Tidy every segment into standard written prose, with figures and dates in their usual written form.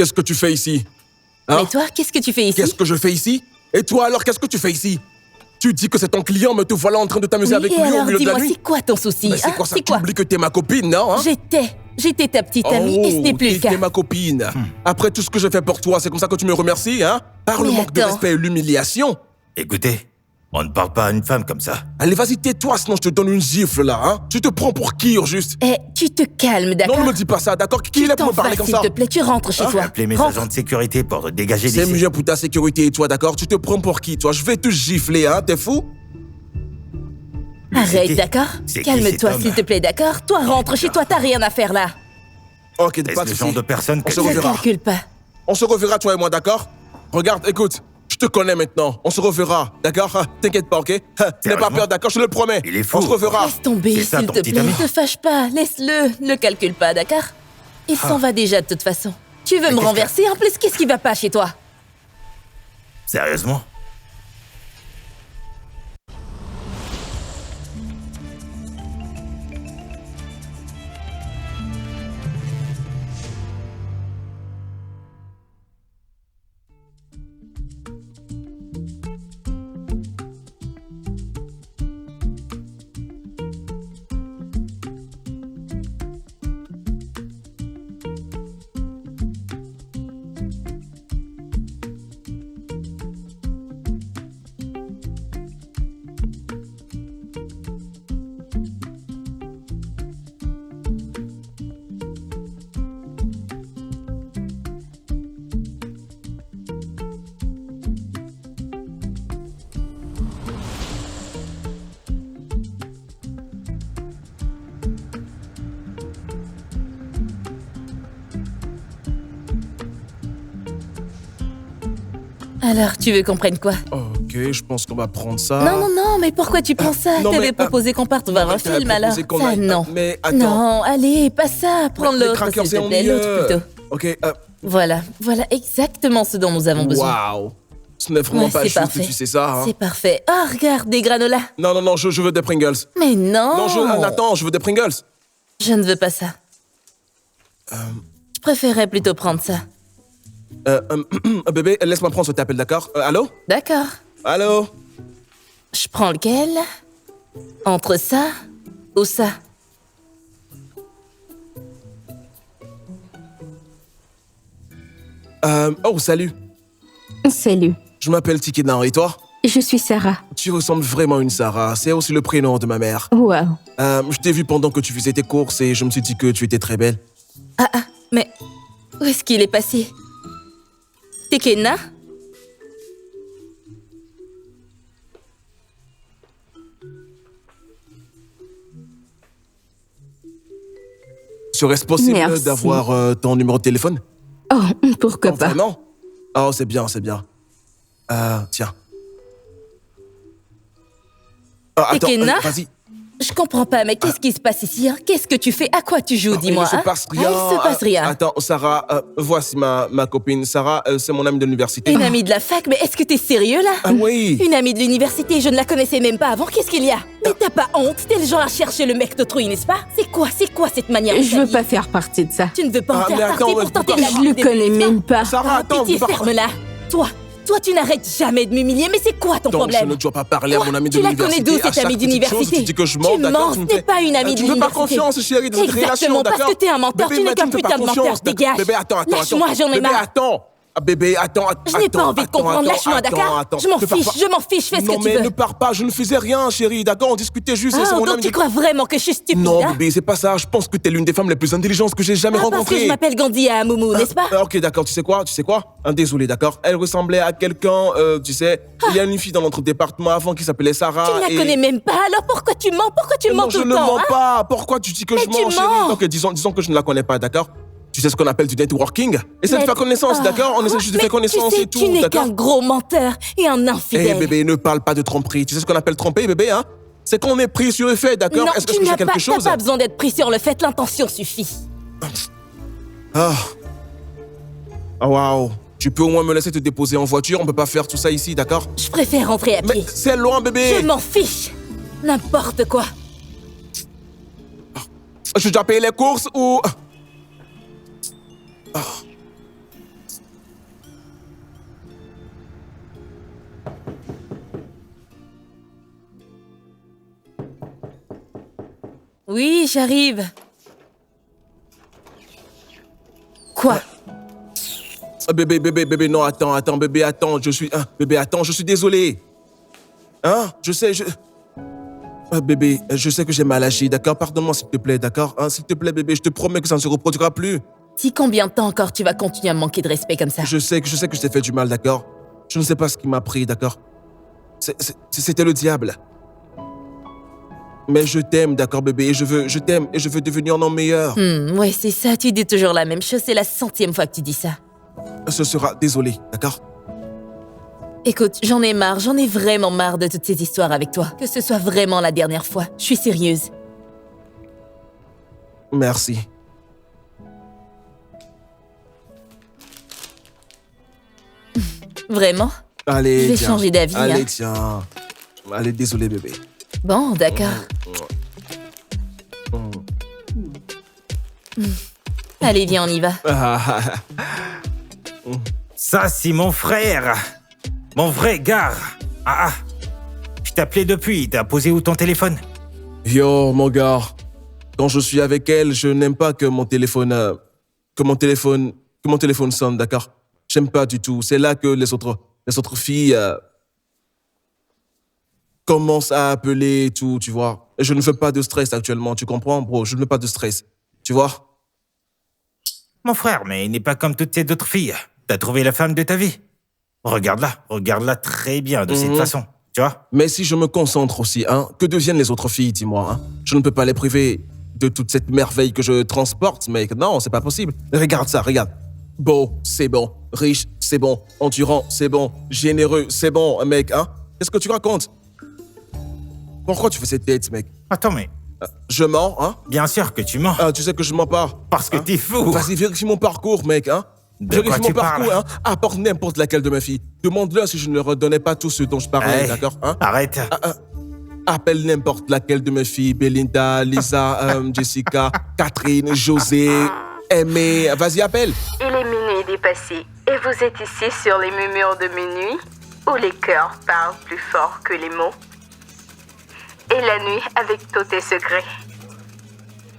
Qu'est-ce que tu fais ici? Hein? Mais toi, qu'est-ce que tu fais ici? Qu'est-ce que je fais ici? Et toi alors, qu'est-ce que tu fais ici? Tu dis que c'est ton client, mais te voilà en train de t'amuser avec lui au milieu de la dis-moi, nuit? c'est quoi ton souci? Mais c'est quoi ça? Tu oublies que t'es ma copine, non? Hein? J'étais ta petite amie et ce n'est plus le cas. T'es ma copine. Après tout ce que je fais pour toi, c'est comme ça que tu me remercies, hein? Par le manque de respect et l'humiliation. Écoutez, on ne parle pas à une femme comme ça. Allez, vas-y, tais-toi, sinon je te donne une gifle, là, hein? Tu te prends pour qui, au juste? Eh, tu te calmes, d'accord? Non, ne me dis pas ça, d'accord? Qui il est pour me parler comme ça? S'il te plaît, tu rentres chez toi. Appelez mes agents de sécurité pour dégager d'ici. C'est mieux pour ta sécurité et toi, d'accord? Tu te prends pour qui, toi? Je vais te gifler, hein? T'es fou? Arrête, d'accord? Calme-toi, s'il te plaît, d'accord? Toi, rentre chez toi, t'as rien à faire là. Ok, Est-ce pas de le soucis. genre de personne que On se reverra. Ne calcule pas. On se reverra, toi et moi, d'accord? Regarde, écoute, je te connais maintenant. On se reverra, d'accord? T'inquiète pas, ok? N'aie pas peur, d'accord? Je le promets. Il est fou. On se reverra. Laisse tomber, C'est ça, s'il ton te petit plaît. ami Ne te fâche pas, laisse-le. Ne calcule pas, d'accord? Il s'en va déjà de toute façon. Tu veux me renverser? En plus, qu'est-ce qui va pas chez toi? Sérieusement? Alors, tu veux qu'on prenne quoi? Ok, je pense qu'on va prendre ça. Non, mais pourquoi tu penses ça? non, T'avais mais, proposé qu'on parte voir un t'avais film alors. proposé qu'on Ça, aille- non. mais attends. Non, allez, pas ça. Prends Les l'autre, trackers, s'il c'est te plaît. ennuyeux. L'autre plutôt. Ok, Voilà exactement ce dont nous avons besoin. waouh. Ce n'est vraiment Ouais, pas c'est juste, parfait. tu sais ça, hein? C'est parfait. Oh, regarde, des granolas. Non, je veux des Pringles. Mais non. Non, attends, je veux des Pringles. Je ne veux pas ça. Je préférerais plutôt prendre ça. Bébé, laisse-moi prendre cet appel, d'accord? Allô? D'accord. Allô? Je prends lequel? Entre ça ou ça? Oh, salut. Salut, Je m'appelle Tikina, et toi? je suis Sarah. Tu ressembles vraiment à une Sarah. C'est aussi le prénom de ma mère. Wow. Je t'ai vu pendant que tu faisais tes courses et je me suis dit que tu étais très belle. Mais où est-ce qu'il est passé? Tekena? Serait-ce possible Merci. d'avoir ton numéro de téléphone? Oh, pourquoi Oh, pas? vraiment? Oh, c'est bien. Tiens. Attends, Tekena? vas-y. Je comprends pas, mais qu'est-ce qui se passe ici, hein? Qu'est-ce que tu fais? À quoi tu joues, dis-moi, Il ne hein? se passe rien. Il se passe rien. Attends, Sarah, voici ma copine. Sarah, c'est mon amie de l'université. Une amie de la fac, mais est-ce que t'es sérieux, là? Ah oui. Une amie de l'université, je ne la connaissais même pas avant, qu'est-ce qu'il y a? Mais t'as pas honte? T'es le genre à chercher le mec d'autrui, n'est-ce pas? C'est quoi cette manière de Je veux s'habiller? pas faire partie de ça. Tu ne veux pas en Ah, mais faire attends, partie, mais pourtant t'es pourquoi- la Je le des connais mecs, même pas. Sarah, attends, Pitié, vous pas- ferme-la. Toi, tu n'arrêtes jamais de m'humilier, mais c'est quoi ton Donc, je problème? ne dois pas parler Quoi? à mon amie de Tu la l'université. connais d'où, À cette amie chaque petite chose, d'université? Tu dis que je mens, Tu d'accord? mens, tu me ce n'est fais- pas une amie de Tu veux pas l'université. confiance, chérie, de cette relation, Exactement, parce d'accord? que t'es un menteur, Bébé, tu n'es mais qu'un me fais putain pas de menteur, confiance, d'accord? dégage. Bébé, attends. Lâche-moi, j'en ai Bébé, marre. attends. Ah, bébé, attends. Je n'ai pas envie de comprendre, lâche-moi, d'accord? Je m'en fiche, fais ce Non, que tu mais veux. ne pars pas, je ne faisais rien, chérie, d'accord? On discutait juste, c'est Ah, mon donc ami tu de- crois vraiment que je suis stupide, Non, hein? bébé, c'est pas ça. Je pense que t'es l'une des femmes les plus intelligentes que j'ai jamais Ah, parce que rencontrées. je m'appelle Gandhi à Moumou, n'est-ce pas? Ok, d'accord, tu sais quoi? Désolé, d'accord? Elle ressemblait à quelqu'un, tu sais, il y a une fille dans notre département avant qui s'appelait Sarah. Tu ne la connais même pas, alors pourquoi tu mens? Pourquoi tu mens Non, tout je le ne temps, mens hein? pas. Pourquoi tu dis que je Mais tu mens, chérie? mens. Ok, disons que je ne la connais pas, d'accord? Tu sais ce qu'on appelle du networking? Essaie de faire connaissance, Ah, d'accord? On essaie juste de mais faire connaissance tu sais, et tout, tu n'es d'accord? qu'un gros menteur et un Eh infidèle. bébé, ne parle pas de tromperie. Tu sais ce qu'on appelle tromper, bébé, hein? C'est qu'on est pris sur le fait, d'accord? Non, Est-ce que tu je peux n'as dire pas, quelque chose? t'as pas besoin d'être pris sur le fait, l'intention suffit. Ah. Ah, waouh. Tu peux au moins me laisser te déposer en voiture, on peut pas faire tout ça ici, d'accord? Je préfère rentrer à Mais pied. c'est loin, bébé! Je m'en fiche. N'importe quoi. Je dois payer les courses ou... Oui, j'arrive. Quoi? Bébé, non, attends, bébé, attends, bébé, attends, je suis désolé. Hein? Je sais, bébé, je sais que j'ai mal agi, d'accord? Pardonne-moi, s'il te plaît, d'accord? Hein, s'il te plaît, bébé, je te promets que ça ne se reproduira plus. Si combien de temps encore tu vas continuer à me manquer de respect comme ça? Je sais que je t'ai fait du mal, d'accord? Je ne sais pas ce qui m'a pris, d'accord? C'était le diable. Mais je t'aime, d'accord, bébé, et je t'aime, et je veux devenir un homme meilleur. Ouais, c'est ça, tu dis toujours la même chose, c'est la 100e fois que tu dis ça. Ce sera désolé, d'accord? Écoute, j'en ai marre, j'en ai vraiment marre de toutes ces histoires avec toi. Que ce soit vraiment la dernière fois, je suis sérieuse. Merci. Vraiment? Allez, Je vais tiens. changer d'avis, Allez, hein. tiens. Allez, désolé, bébé. Bon, d'accord. Allez, viens, on y va. Ça, c'est mon frère. Mon vrai gars. Ah. Je t'appelais depuis. T'as posé où ton téléphone? Yo, mon gars. Quand je suis avec elle, je n'aime pas que mon téléphone sonne, d'accord? J'aime pas du tout. C'est là que les autres filles commencent à appeler et tout, tu vois. Et je ne veux pas de stress actuellement, tu comprends, bro? Je ne veux pas de stress, tu vois? Mon frère, mais il n'est pas comme toutes ces autres filles. T'as trouvé la femme de ta vie. Regarde-la très bien de cette façon, tu vois? Mais si je me concentre aussi, hein, que deviennent les autres filles, dis-moi, hein? Je ne peux pas les priver de toute cette merveille que je transporte, mec. Non, c'est pas possible. Regarde ça, regarde. Beau, c'est bon. Riche, c'est bon. Endurant, c'est bon. Généreux, c'est bon, mec, hein? Qu'est-ce que tu racontes? Pourquoi tu fais cette tête, mec? Attends, mais Je mens, hein? bien sûr que tu mens. Ah, tu sais que je mens pas. Parce que Hein? t'es fou. Vas-y, vérifie mon parcours, mec, hein? De quoi Vérifie mon tu parcours, parles? hein? Apporte n'importe laquelle de mes filles. Demande-leur si je ne leur redonnais pas tout ce dont je parlais, Hey, d'accord? Hein? arrête. Appelle n'importe laquelle de mes filles. Belinda, Lisa, Jessica, Catherine, José, Aimée. Vas-y, appelle. Il est minuit dépassé et vous êtes ici sur les murmures de minuit où les cœurs parlent plus fort que les mots. Et la nuit avec tous tes secrets.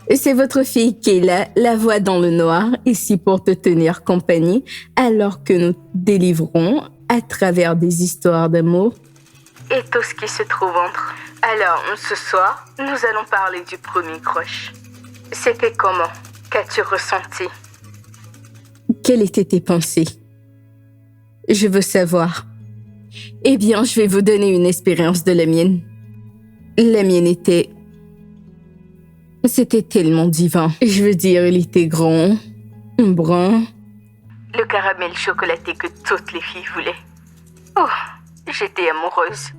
Et c'est votre fille qui est là, la voix dans le noir, ici pour te tenir compagnie, alors que nous délivrons, à travers des histoires d'amour, Et tout ce qui se trouve entre. Alors, ce soir, nous allons parler du premier crush. C'était comment? Qu'as-tu ressenti? quelles étaient tes pensées? Je veux savoir. Eh bien, je vais vous donner une expérience de la mienne. La mienne C'était tellement divin. Je veux dire, il était grand, brun. Le caramel chocolaté que toutes les filles voulaient. Oh, j'étais amoureuse.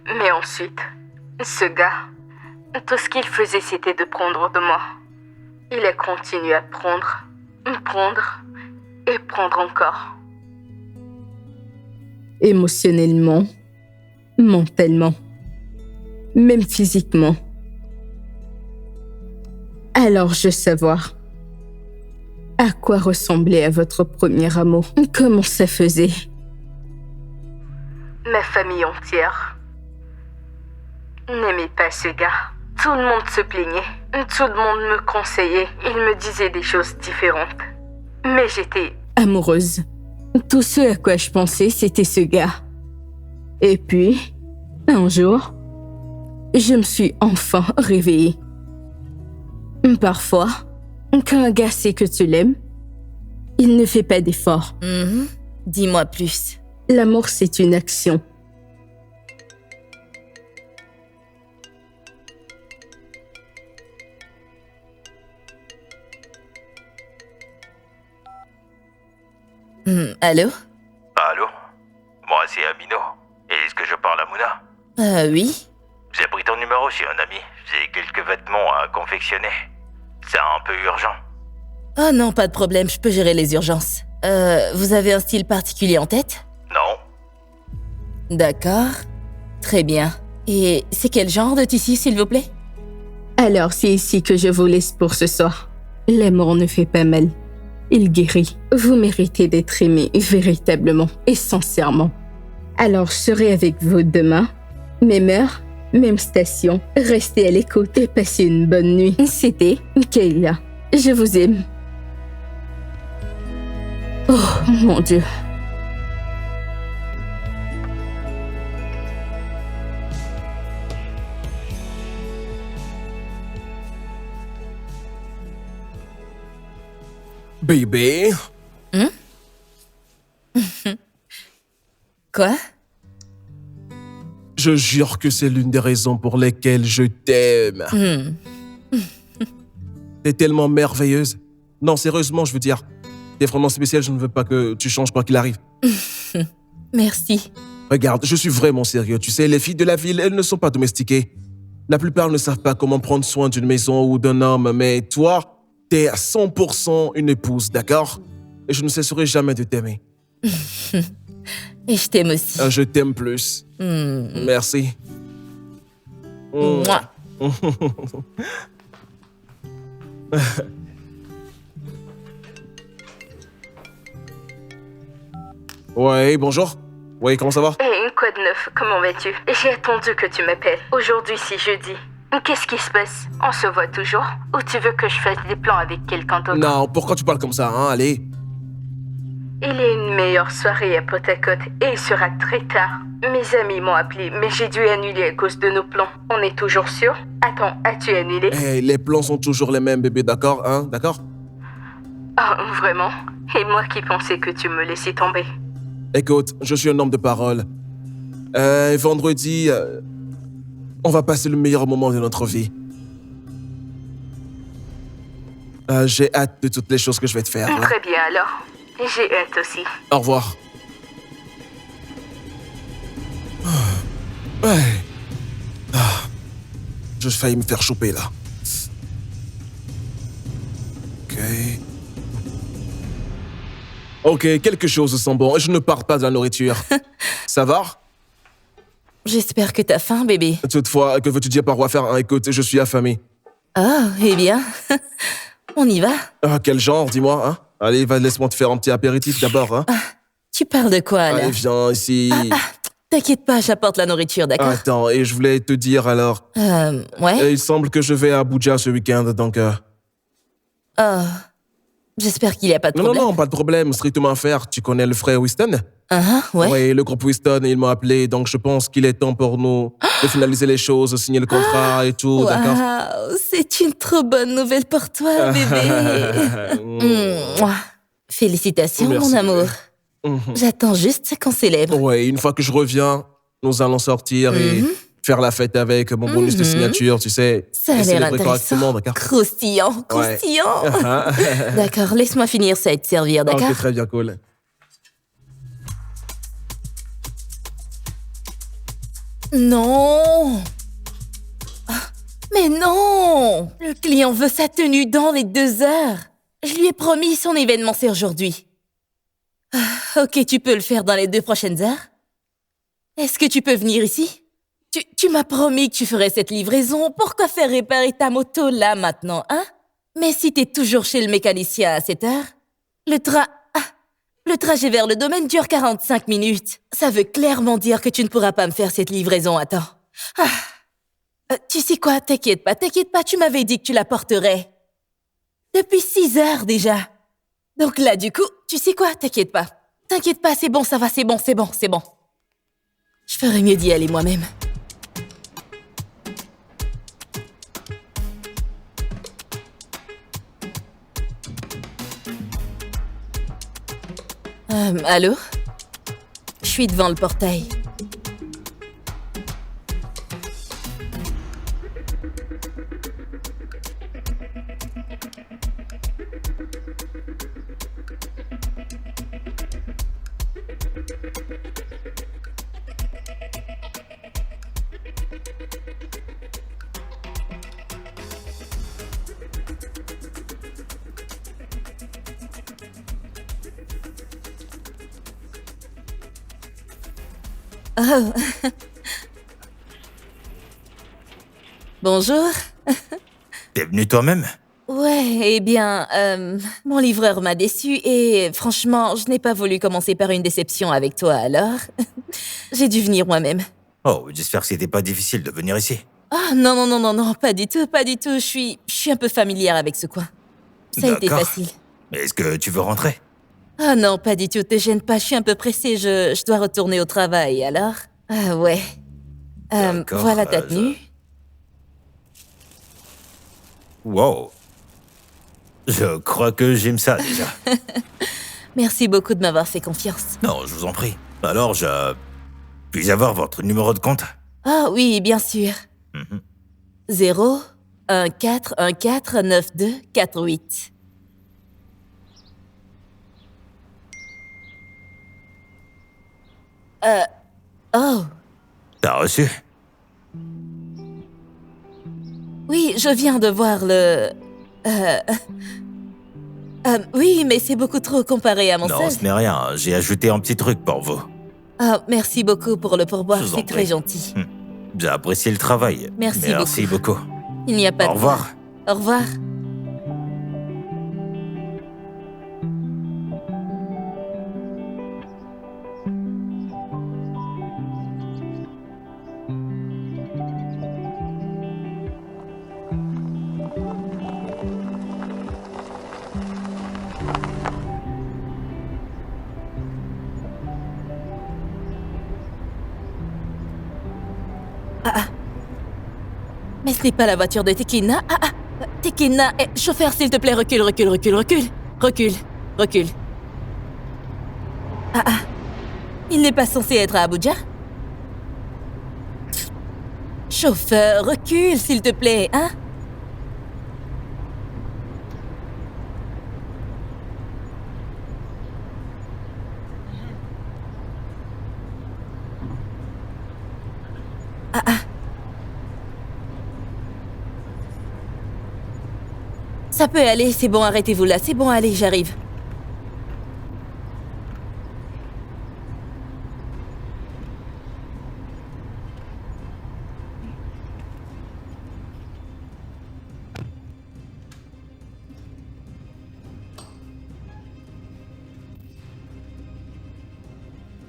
Mais ensuite, ce gars, tout ce qu'il faisait, c'était de prendre de moi. Il a continué à prendre et prendre encore. Émotionnellement, mentalement, même physiquement. Alors, je veux savoir, à quoi ressemblait à votre premier amour? Comment ça faisait? Ma famille entière n'aimait pas ce gars. Tout le monde se plaignait. Tout le monde me conseillait. Il me disait des choses différentes. Mais j'étais... Amoureuse. Tout ce à quoi je pensais, c'était ce gars. Et puis, un jour, je me suis enfin réveillée. Parfois, quand un gars sait que tu l'aimes, il ne fait pas d'efforts. Dis-moi plus. L'amour, c'est une action. Allô? Allô? Moi, c'est Amino. Est-ce que je parle à Mouna? Oui. J'ai pris ton numéro chez un ami. J'ai quelques vêtements à confectionner. C'est un peu urgent. Oh non, pas de problème, je peux gérer les urgences. Vous avez un style particulier en tête? Non? D'accord. Très bien. Et c'est quel genre de tissu, s'il vous plaît? Alors, c'est ici que je vous laisse pour ce soir. L'amour ne fait pas mal. Il guérit. Vous méritez d'être aimé véritablement et sincèrement. Alors, je serai avec vous demain, même heure même station. Restez à l'écoute et passez une bonne nuit. C'était Kayla. Je vous aime. Oh, mon Dieu. Bébé, Quoi? je jure que c'est l'une des raisons pour lesquelles je t'aime. T'es tellement merveilleuse. Non, sérieusement, je veux dire, t'es vraiment spéciale, je ne veux pas que tu changes quoi qu'il arrive. Merci. Regarde, je suis vraiment sérieux. Tu sais, les filles de la ville, elles ne sont pas domestiquées. La plupart ne savent pas comment prendre soin d'une maison ou d'un homme, mais toi, t'es à 100% une épouse, d'accord? Et je ne cesserai jamais de t'aimer. Et je t'aime aussi. Je t'aime plus. Merci. Mouah. Ouais, bonjour. Ouais, comment ça va? Hé, quoi de neuf? Comment vas-tu? J'ai attendu que tu m'appelles. Aujourd'hui, c'est jeudi. Qu'est-ce qui se passe? On se voit toujours? Ou tu veux que je fasse des plans avec quelqu'un d'autre? Non, pourquoi tu parles comme ça, hein? Allez. Il y a une meilleure soirée à Potacote et il sera très tard. Mes amis m'ont appelé, mais j'ai dû annuler à cause de nos plans. On est toujours sûr? Attends, as-tu annulé? Hey, les plans sont toujours les mêmes, bébé, d'accord? Hein? D'accord? Ah, vraiment? Et moi qui pensais que tu me laissais tomber. Écoute, je suis un homme de parole. Vendredi, on va passer le meilleur moment de notre vie. J'ai hâte de toutes les choses que je vais te faire. Là. Très bien alors. J'ai hâte aussi. Au revoir. Ouais. J'ai failli me faire choper là. Ok, quelque chose sent bon. Je ne parle pas de la nourriture. Ça va? J'espère que t'as faim, bébé. Toutefois, que veux-tu dire par quoi faire? Écoute, je suis affamé. Oh, eh bien, on y va. Quel genre, dis-moi, hein? Allez, laisse-moi te faire un petit apéritif d'abord, hein? Tu parles de quoi, là? Allez, viens ici. T'inquiète pas, j'apporte la nourriture, d'accord? Attends, et je voulais te dire alors... Ouais? Il semble que je vais à Abuja ce week-end, donc... Oh, j'espère qu'il y a pas de Non, problème. non, pas de problème, strictement à faire. Tu connais le frère Winston? Ouais. Oui, le groupe Winston, ils m'ont appelé, donc je pense qu'il est temps pour nous de finaliser les choses, signer le contrat et tout, d'accord? Waouh, c'est une trop bonne nouvelle pour toi, bébé. Mouah. Félicitations, Merci, mon amour. bébé. J'attends juste qu'on célèbre. Ouais, une fois que je reviens, nous allons sortir et faire la fête avec mon bonus de signature, tu sais. Ça a et l'air célébrer intéressant. correctement, d'accord? Croustillant, croustillant. D'accord, laisse-moi finir ça et te servir, d'accord? Ok, très bien, cool. Non! Mais non! Le client veut sa tenue dans les 2 heures. Je lui ai promis son événement, c'est aujourd'hui. Ok, tu peux le faire dans les 2 prochaines heures? Est-ce que tu peux venir ici? Tu m'as promis que tu ferais cette livraison. Pourquoi faire réparer ta moto là maintenant, hein? Mais si t'es toujours chez le mécanicien à 7 heures, le trajet vers le domaine dure 45 minutes. Ça veut clairement dire que tu ne pourras pas me faire cette livraison à temps. Tu sais quoi, t'inquiète pas, tu m'avais dit que tu la porterais. Depuis 6 heures déjà. Donc là, du coup, tu sais quoi, t'inquiète pas, c'est bon, ça va, c'est bon. Je ferais mieux d'y aller moi-même. Allô? Je suis devant le portail. Oh. Bonjour. T'es venu toi-même? Ouais, eh bien, mon livreur m'a déçu et franchement, je n'ai pas voulu commencer par une déception avec toi alors. J'ai dû venir moi-même. Oh, j'espère que c'était pas difficile de venir ici. Ah, non, non, non, non, non, pas du tout, pas du tout. Je suis un peu familière avec ce coin. Ça a été D'accord. facile. Mais est-ce que tu veux rentrer? Ah non, pas du tout, te gêne pas, je suis un peu pressée, je dois retourner au travail, alors? Ah ouais. D'accord, Voilà ta tenue. Wow. Je crois que j'aime ça, déjà. Merci beaucoup de m'avoir fait confiance. Non, je vous en prie. Alors, puis-je avoir votre numéro de compte? Ah oui, bien sûr. 0 1 4 1 4 9 2 4 8. Oh, T'as reçu? oui, je viens de voir le... oui, mais c'est beaucoup trop comparé à mon Non, seul. ce n'est rien. J'ai ajouté un petit truc pour vous. Ah, merci beaucoup pour le pourboire, Je vous en c'est prie. très gentil. J'ai apprécié le travail. Merci beaucoup. Il n'y a pas Au de revoir. quoi. Au revoir. Mais ce n'est pas la voiture de Tekina. Tekina, chauffeur, s'il te plaît, recule, recule, recule, recule. Recule, recule. Il n'est pas censé être à Abuja? Chauffeur, recule, s'il te plaît, hein? Ça peut aller, c'est bon, arrêtez-vous là. C'est bon, allez, j'arrive.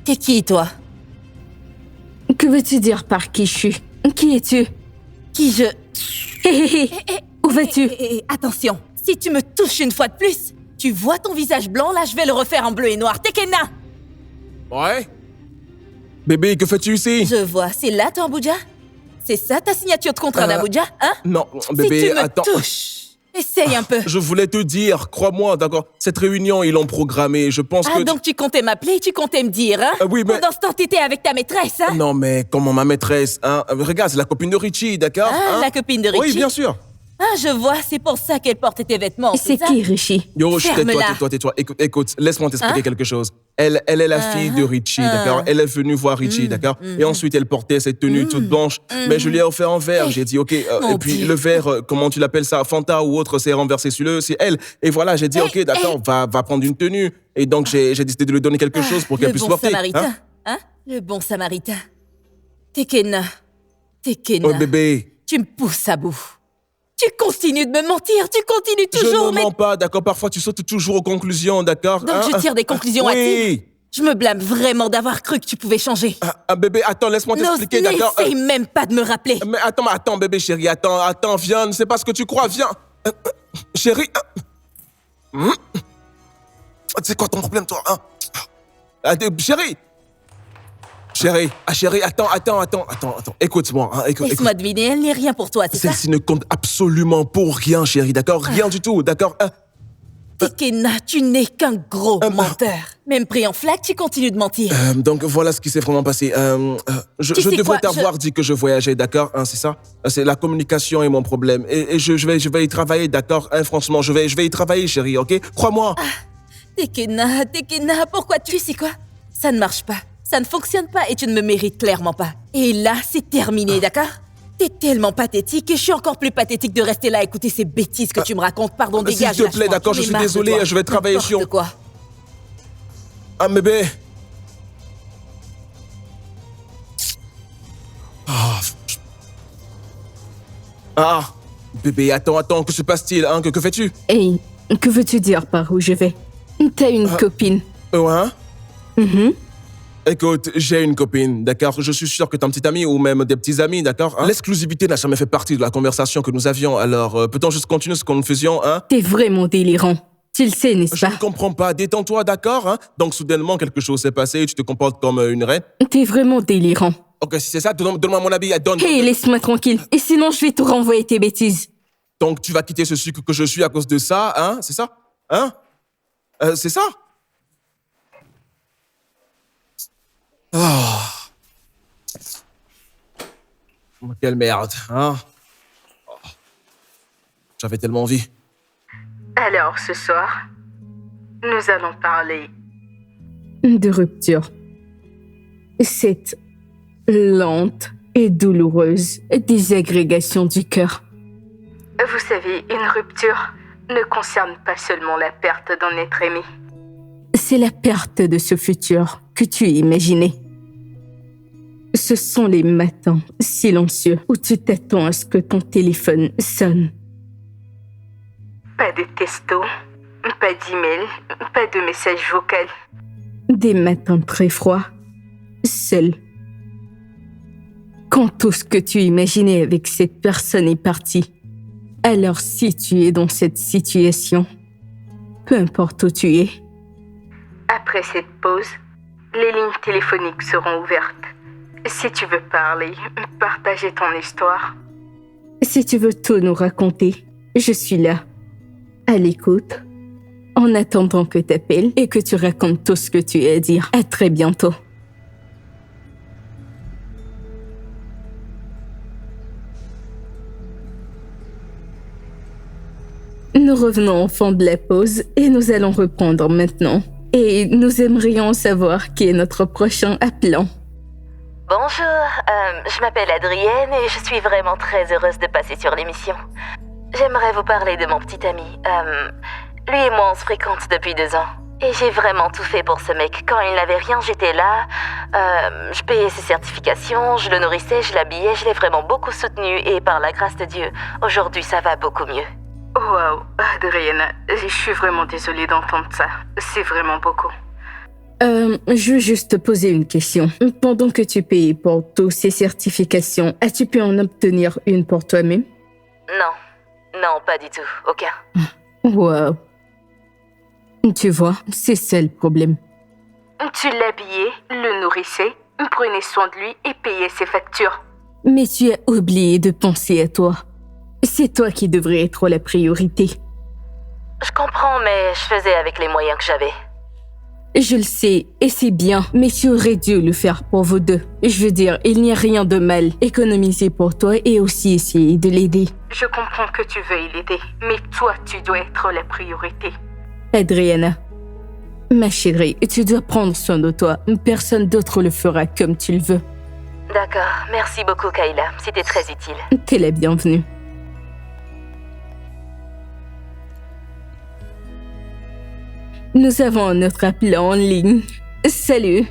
T'es qui, toi? Que veux-tu dire par qui je suis? Qui es-tu? Qui je... Hé, hé, hé. Où vas-tu? Attention, si tu me touches une fois de plus, tu vois ton visage blanc, là, je vais le refaire en bleu et noir. Tekena! Ouais? Bébé, que fais-tu ici? Je vois, c'est là ton Abuja? C'est ça ta signature de contrat d'Abuja, hein? Non, Si bébé, tu me attends. touches, essaye un peu. Je voulais te dire, crois-moi, d'accord. Cette réunion, ils l'ont programmée. Je pense que... Donc tu comptais m'appeler, tu comptais me dire, hein? Oui, mais... Pendant ce temps, t'étais avec ta maîtresse, hein? Non, mais comment ma maîtresse, hein? Regarde, c'est la copine de Richie, d'accord? Ah, hein? la copine de Richie? Oui, bien sûr. Ah, je vois, c'est pour ça qu'elle porte tes vêtements, C'est ça? qui, Richie? Yo, Ferme-la. tais-toi. Écoute, laisse-moi t'expliquer Hein? quelque chose. Elle est la fille de Richie, d'accord? Elle est venue voir Richie, d'accord? Et ensuite, elle portait cette tenue toute blanche. Mais je lui ai offert un verre. J'ai dit, OK. Et Mon puis, Dieu. le verre, comment tu l'appelles ça? Fanta ou autre, c'est renversé sur le, c'est elle. Et voilà, j'ai dit, OK, d'accord, va prendre une tenue. Et donc, j'ai décidé de lui donner quelque chose pour qu'elle Le puisse bon porter. samaritain, hein? Le bon samaritain. Tekena. Tekena. Oh, bébé. Tu me pousses à bout. Tu continues de me mentir, tu continues Je toujours, ne mens pas, d'accord? Parfois, tu sautes toujours aux conclusions, d'accord? Donc je tire des conclusions hâtives. Oui. Je me blâme vraiment d'avoir cru que tu pouvais changer. Bébé, attends, laisse-moi t'expliquer, d'accord? N'essaye même pas de me rappeler. Mais attends, bébé chéri, attends, viens, c'est pas ce que tu crois, viens. Chéri. C'est quoi ton problème, toi, hein? Chéri, attends. Écoute-moi, hein, écoute. Laisse-moi deviner, elle n'est rien pour toi, c'est ça? Celle-ci ne compte absolument pour rien, chéri, d'accord? Rien du tout, d'accord? Tekena, tu n'es qu'un gros menteur. Même pris en flaque, tu continues de mentir. Donc voilà ce qui s'est vraiment passé. Je Tu sais devrais quoi, t'avoir dit que je voyageais, d'accord, hein, c'est ça? C'est la communication est mon problème. Et je vais y travailler, d'accord? Hein, franchement, je vais y travailler, chérie, ok? Crois-moi. Tekena, pourquoi tu sais quoi? Ça ne marche pas. Ça ne fonctionne pas et tu ne me mérites clairement pas. Et là, c'est terminé, d'accord? T'es tellement pathétique et je suis encore plus pathétique de rester là à écouter ces bêtises que tu me racontes. Pardon, dégage. S'il te plaît, lâche-moi, d'accord, j'en je ai suis marre de désolé, toi. je vais travailler sur... N'importe quoi. Ah, bébé. Bébé, attends, que se passe-t-il, hein? Que fais-tu? Hey, que veux-tu dire par où je vais? T'as une copine. Hein? Écoute, j'ai une copine, d'accord? Je suis sûr que t'as un petit ami ou même des petits amis, d'accord? Hein? L'exclusivité n'a jamais fait partie de la conversation que nous avions, alors peut-on juste continuer ce que nous faisions, hein? T'es vraiment délirant. Tu le sais, n'est-ce Je pas? ne comprends pas, détends-toi, d'accord? Hein? Donc soudainement, quelque chose s'est passé et tu te comportes comme une reine? T'es vraiment délirant. Ok, si c'est ça, donne-moi mon habit, donne. Hé, laisse-moi tranquille. Et sinon, je vais te renvoyer tes bêtises. Donc tu vas quitter ce sucre que je suis à cause de ça, hein? C'est ça? Hein? C'est ça? Oh. Quelle merde, hein? Oh. J'avais tellement envie. Alors ce soir, nous allons parler. De rupture. Cette lente et douloureuse désagrégation du cœur. Vous savez, une rupture ne concerne pas seulement la perte d'un être aimé. C'est la perte de ce futur que tu imaginais. Ce sont les matins silencieux où tu t'attends à ce que ton téléphone sonne. Pas de texto, pas d'email, pas de message vocal. Des matins très froids, seul. Quand tout ce que tu imaginais avec cette personne est parti. Alors si tu es dans cette situation, peu importe où tu es, Après cette pause, les lignes téléphoniques seront ouvertes. Si tu veux parler, partager ton histoire. si tu veux tout nous raconter, je suis là, à l'écoute, en attendant que tu appelles et que tu racontes tout ce que tu as à dire. À très bientôt. Nous revenons au fond de la pause et nous allons reprendre maintenant. Et nous aimerions savoir qui est notre prochain appelant. Bonjour, je m'appelle Adrienne et je suis vraiment très heureuse de passer sur l'émission. J'aimerais vous parler de mon petit ami. Lui et moi, on se fréquente depuis 2 ans. Et j'ai vraiment tout fait pour ce mec. Quand il n'avait rien, j'étais là. Je payais ses certifications, je le nourrissais, je l'habillais, je l'ai vraiment beaucoup soutenu. Et par la grâce de Dieu, aujourd'hui, ça va beaucoup mieux. Waouh, Adrienne, je suis vraiment désolée d'entendre ça. C'est vraiment beaucoup. Je veux juste te poser une question. Pendant que tu payes pour toutes ces certifications, as-tu pu en obtenir une pour toi-même? Non, pas du tout, aucun. Wow. Tu vois, c'est ça le problème. Tu l'habillais, le nourrissais, prenais soin de lui et payais ses factures. Mais tu as oublié de penser à toi. C'est toi qui devrais être la priorité. Je comprends, mais je faisais avec les moyens que j'avais. Je le sais, et c'est bien, mais tu aurais dû le faire pour vous deux. Je veux dire, il n'y a rien de mal. Économiser pour toi et aussi essayer de l'aider. Je comprends que tu veuilles l'aider, mais toi, tu dois être la priorité. Adriana, ma chérie, tu dois prendre soin de toi. Personne d'autre le fera comme tu le veux. D'accord, merci beaucoup Kayla, c'était très utile. T'es la bienvenue. Nous avons un autre appelant en ligne. Salut.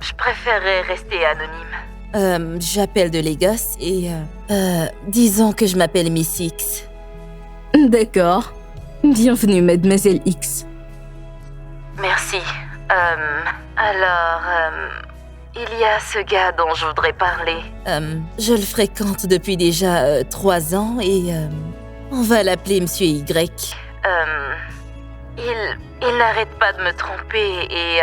Je préférerais rester anonyme. J'appelle de Lagos et disons que je m'appelle Miss X. D'accord. Bienvenue, Mademoiselle X. Merci. Il y a ce gars dont je voudrais parler. Je le fréquente depuis déjà 3 ans et on va l'appeler Monsieur Y. Il n'arrête pas de me tromper et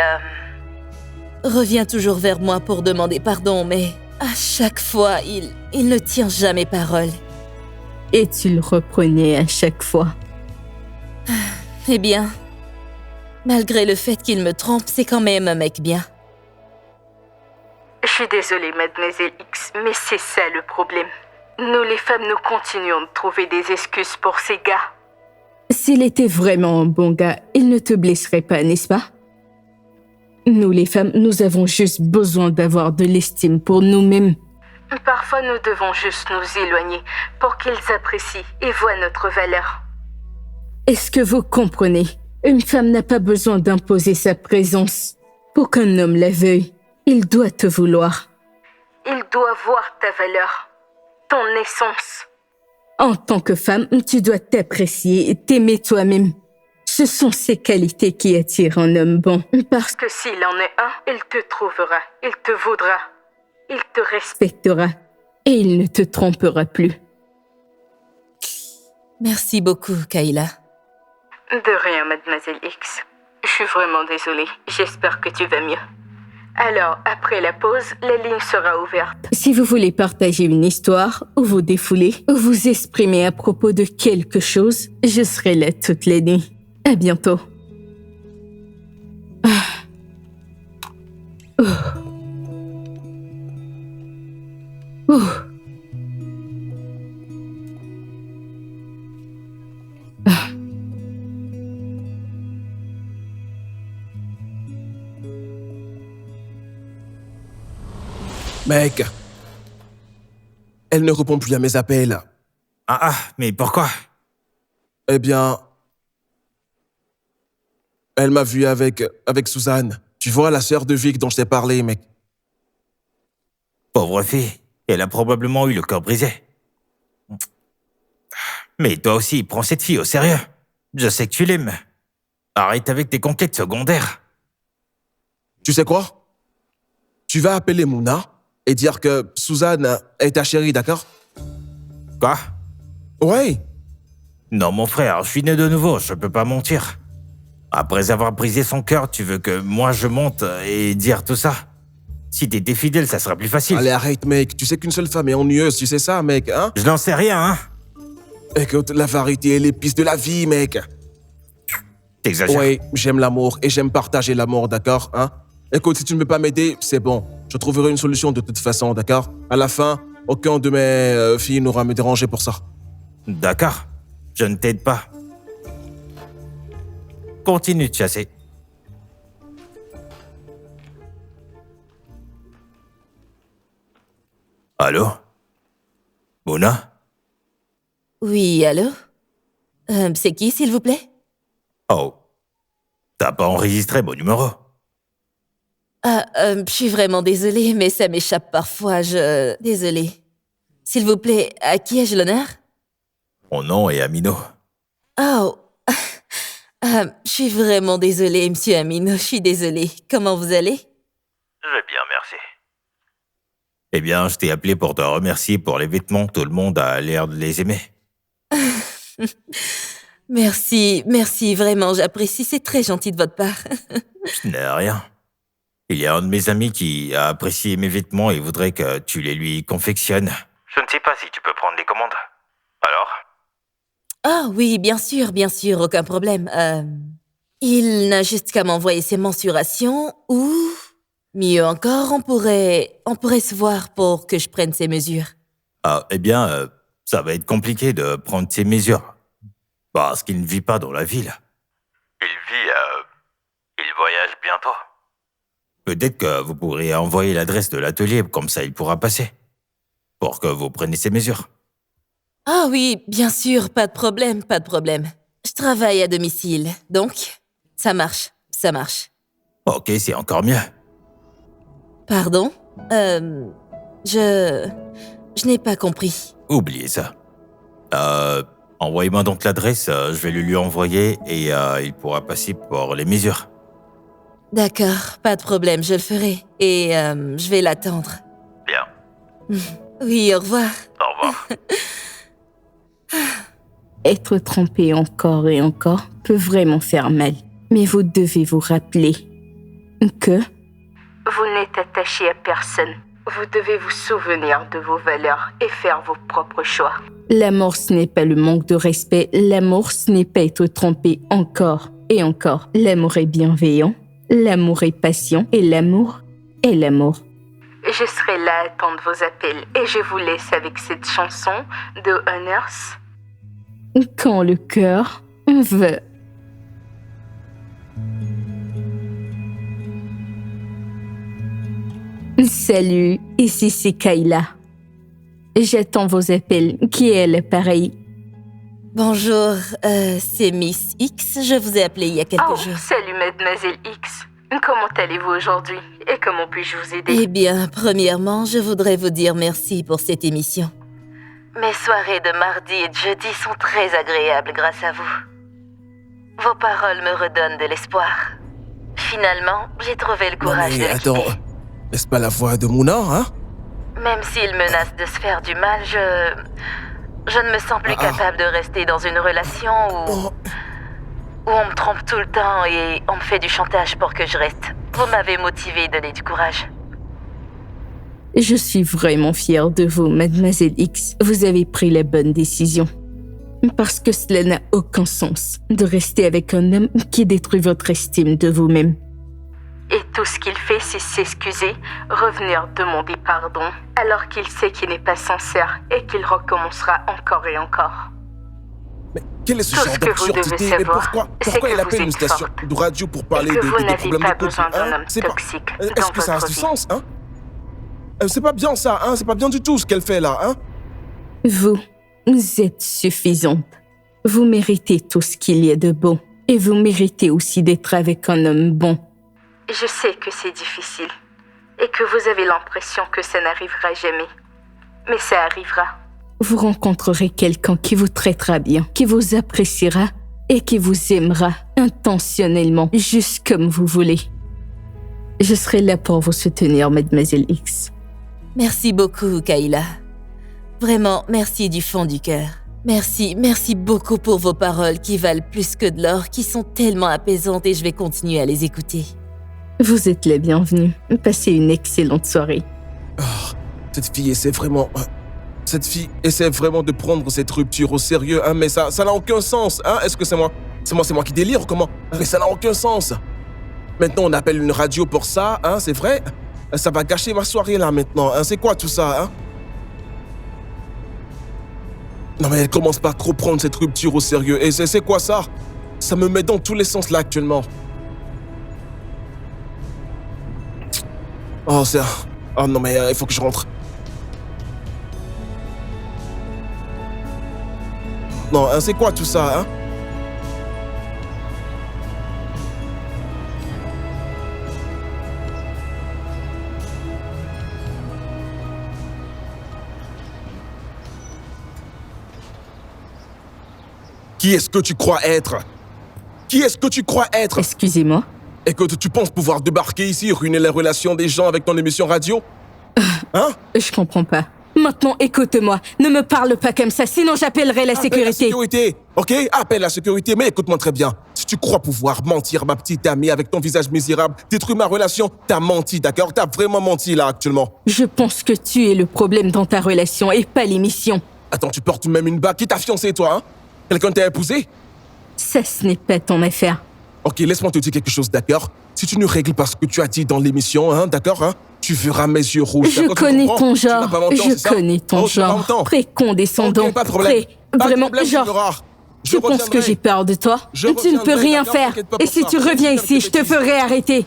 revient toujours vers moi pour demander pardon, mais à chaque fois, il ne tient jamais parole. Et tu le reprenais à chaque fois. Eh bien, malgré le fait qu'il me trompe, c'est quand même un mec bien. Je suis désolée, Mademoiselle X, mais c'est ça le problème. Nous, les femmes, nous continuons de trouver des excuses pour ces gars. S'il était vraiment un bon gars, il ne te blesserait pas, n'est-ce pas? Nous, les femmes, nous avons juste besoin d'avoir de l'estime pour nous-mêmes. Parfois, nous devons juste nous éloigner pour qu'ils apprécient et voient notre valeur. Est-ce que vous comprenez? Une femme n'a pas besoin d'imposer sa présence. Pour qu'un homme la veuille, il doit te vouloir. Il doit voir ta valeur, ton essence. En tant que femme, tu dois t'apprécier et t'aimer toi-même. Ce sont ces qualités qui attirent un homme bon. Parce Que s'il en est un, il te trouvera, il te vaudra, il te respectera et il ne te trompera plus. Merci beaucoup, Kayla. De rien, Mademoiselle X. Je suis vraiment désolée. J'espère que tu vas mieux. Alors, après la pause, la ligne sera ouverte. Si vous voulez partager une histoire, ou vous défouler, ou vous exprimer à propos de quelque chose, je serai là toutes les nuits. À bientôt. Mec, elle ne répond plus à mes appels. Mais pourquoi? Eh bien, elle m'a vu avec Suzanne. Tu vois, la sœur de Vic dont je t'ai parlé, mec. Pauvre fille, elle a probablement eu le cœur brisé. Mais toi aussi, prends cette fille au sérieux. Je sais que tu l'aimes. Arrête avec tes conquêtes secondaires. Tu sais quoi? Tu vas appeler Mouna et dire que Suzanne est ta chérie, d'accord? Quoi? Ouais. Non, mon frère, je suis né de nouveau, je peux pas mentir. Après avoir brisé son cœur, tu veux que moi je monte et dire tout ça? Si t'étais fidèle, ça sera plus facile. Allez, arrête, mec. Tu sais qu'une seule femme est ennuyeuse, tu sais ça, mec, hein? Je n'en sais rien, hein? Écoute, la vérité est l'épice de la vie, mec. T'exagères. Ouais, j'aime l'amour et j'aime partager l'amour, d'accord, hein? Écoute, si tu ne veux pas m'aider, c'est bon. Je trouverai une solution de toute façon, d'accord? À la fin, aucun de mes filles n'aura à me déranger pour ça. D'accord, je ne t'aide pas. Continue de chasser. Allô? Mouna? Oui, allô? C'est qui, s'il vous plaît? Oh, t'as pas enregistré mon numéro? Je suis vraiment désolée, mais ça m'échappe parfois, Désolée. S'il vous plaît, à qui ai-je l'honneur? Mon nom est Amino. Oh, je suis vraiment désolée, monsieur Amino, je suis désolée. Comment vous allez? Je vais bien, merci. Eh bien, je t'ai appelé pour te remercier pour les vêtements. Tout le monde a l'air de les aimer. Merci, vraiment, j'apprécie, c'est très gentil de votre part. Ce n'est rien. Il y a un de mes amis qui a apprécié mes vêtements et voudrait que tu les lui confectionnes. Je ne sais pas si tu peux prendre les commandes. Alors? Ah oui, bien sûr, aucun problème. Il n'a juste qu'à m'envoyer ses mensurations ou, mieux encore, on pourrait se voir pour que je prenne ses mesures. Eh bien, ça va être compliqué de prendre ses mesures. Parce qu'il ne vit pas dans la ville. Il voyage bientôt. Peut-être que vous pourrez envoyer l'adresse de l'atelier, comme ça il pourra passer. Pour que vous preniez ses mesures. Ah oui, bien sûr, pas de problème. Je travaille à domicile, donc ça marche. Ok, c'est encore mieux. Pardon? Je n'ai pas compris. Oubliez ça. Envoyez-moi donc l'adresse, je vais le lui envoyer et il pourra passer pour les mesures. D'accord, pas de problème, je le ferai. Et je vais l'attendre. Bien. Oui, au revoir. Au revoir. Être trompé encore et encore peut vraiment faire mal. Mais vous devez vous rappeler que Vous n'êtes attaché à personne. Vous devez vous souvenir de vos valeurs et faire vos propres choix. l'amour, ce n'est pas le manque de respect. L'amour, ce n'est pas être trompé encore et encore. L'amour est bienveillant. L'amour est patient. Et l'amour est l'amour. Je serai là à attendre vos appels et je vous laisse avec cette chanson de Honors. Quand le cœur veut. Salut, ici c'est Kayla. J'attends vos appels. Qui est l'appareil? Bonjour, c'est Miss X, je vous ai appelé il y a quelques jours. Salut Mademoiselle X. Comment allez-vous aujourd'hui et comment puis-je vous aider? Eh bien, premièrement, je voudrais vous dire merci pour cette émission. Mes soirées de mardi et de jeudi sont très agréables grâce à vous. Vos paroles me redonnent de l'espoir. Finalement, j'ai trouvé le Non courage de mais la attends, quitter. n'est-ce pas la voix de Mouna, hein? Même s'il menace de se faire du mal, je ne me sens plus capable de rester dans une relation Oh, où on me trompe tout le temps et on me fait du chantage pour que je reste. Vous m'avez motivé et donné du courage. Je suis vraiment fière de vous, Mademoiselle X. Vous avez pris la bonne décision. Parce que cela n'a aucun sens de rester avec un homme qui détruit votre estime de vous-même. Et tout ce qu'il fait, c'est s'excuser, revenir demander pardon, alors qu'il sait qu'il n'est pas sincère et qu'il recommencera encore et encore. mais quel est ce Tout genre ce que vous d'absurdité? devez Mais savoir, c'est pourquoi que il appelle vous une êtes station forte. de radio pour parler Et que vous des n'avez problèmes pas de couple, besoin d'un hein? homme C'est pas... toxique Est-ce dans que ça a votre du vie. sens, hein? C'est pas bien ça, hein? C'est pas bien du tout ce qu'elle fait là, hein? Vous êtes suffisante. Vous méritez tout ce qu'il y a de bon. Et vous méritez aussi d'être avec un homme bon. Je sais que c'est difficile et que vous avez l'impression que ça n'arrivera jamais. Mais ça arrivera. Vous rencontrerez quelqu'un qui vous traitera bien, qui vous appréciera et qui vous aimera intentionnellement, juste comme vous voulez. Je serai là pour vous soutenir, Mademoiselle X. Merci beaucoup, Kayla. Vraiment, merci du fond du cœur. Merci beaucoup pour vos paroles qui valent plus que de l'or, qui sont tellement apaisantes et je vais continuer à les écouter. Vous êtes la bienvenue. Passez une excellente soirée. Cette fille essaie vraiment... Cette fille essaie vraiment de prendre cette rupture au sérieux, hein? Mais ça n'a aucun sens, hein? Est-ce que c'est moi? C'est moi qui délire ou comment? Mais ça n'a aucun sens. Maintenant, on appelle une radio pour ça, hein? C'est vrai? Ça va gâcher ma soirée là maintenant, hein? C'est quoi tout ça, hein? Non mais elle commence pas à trop prendre cette rupture au sérieux. Et c'est quoi ça? Ça me met dans tous les sens là actuellement. Oh, c'est... Oh non mais il faut que je rentre. Non, hein, c'est quoi tout ça, hein? Qui est-ce que tu crois être? Qui est-ce que tu crois être? Excusez-moi. Et que tu penses pouvoir débarquer ici, ruiner les relations des gens avec ton émission radio? Hein? Je comprends pas. Maintenant, écoute-moi. Ne me parle pas comme ça, sinon j'appellerai la Appelle la sécurité. sécurité, ok? Appelle la sécurité, mais écoute-moi très bien. Si tu crois pouvoir mentir, ma petite amie, avec ton visage misérable, détruire ma relation, t'as menti, d'accord? T'as vraiment menti, là, actuellement. Je pense que tu es le problème dans ta relation et pas l'émission. Attends, tu portes même une bague. Qui t'a fiancé, toi, hein? Quelqu'un t'a épousé? Ça, ce n'est pas ton affaire. Ok, laisse-moi te dire quelque chose, d'accord? Si tu ne règles pas ce que tu as dit dans l'émission, hein, d'accord, hein? Tu verras mes yeux rouges. Je d'accord, tu connais comprends? ton Tu n'as genre. pas mon temps, c'est Je ça? connais ton Oh, tu n'as pas mon genre. temps. Très condescendant. Ok, pas de problème. Très, Pas de vraiment, problème, genre. Laura. Je Tu penses que reviendrai. j'ai peur de toi? Je Tu ne peux reviendrai, rien d'accord, faire. t'inquiète pas Et pour si ça. tu reviens Faire des ici, je te bêtises. ferai arrêter.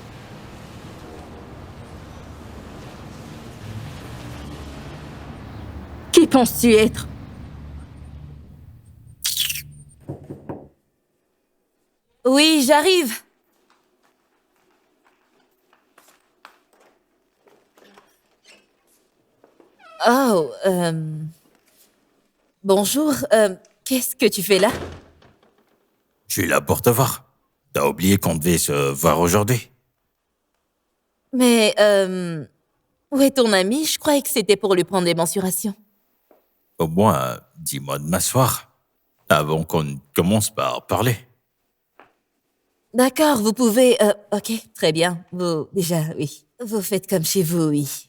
Qui penses-tu être? Oui, j'arrive. Oh, bonjour, qu'est-ce que tu fais là? Je suis là pour te voir. T'as oublié qu'on devait se voir aujourd'hui. Mais, où est ton ami? Je croyais que c'était pour lui prendre des mensurations. Au moins, dis-moi de m'asseoir avant qu'on commence par parler. D'accord, vous pouvez... ok, très bien. Vous, déjà, oui. Vous faites comme chez vous, oui.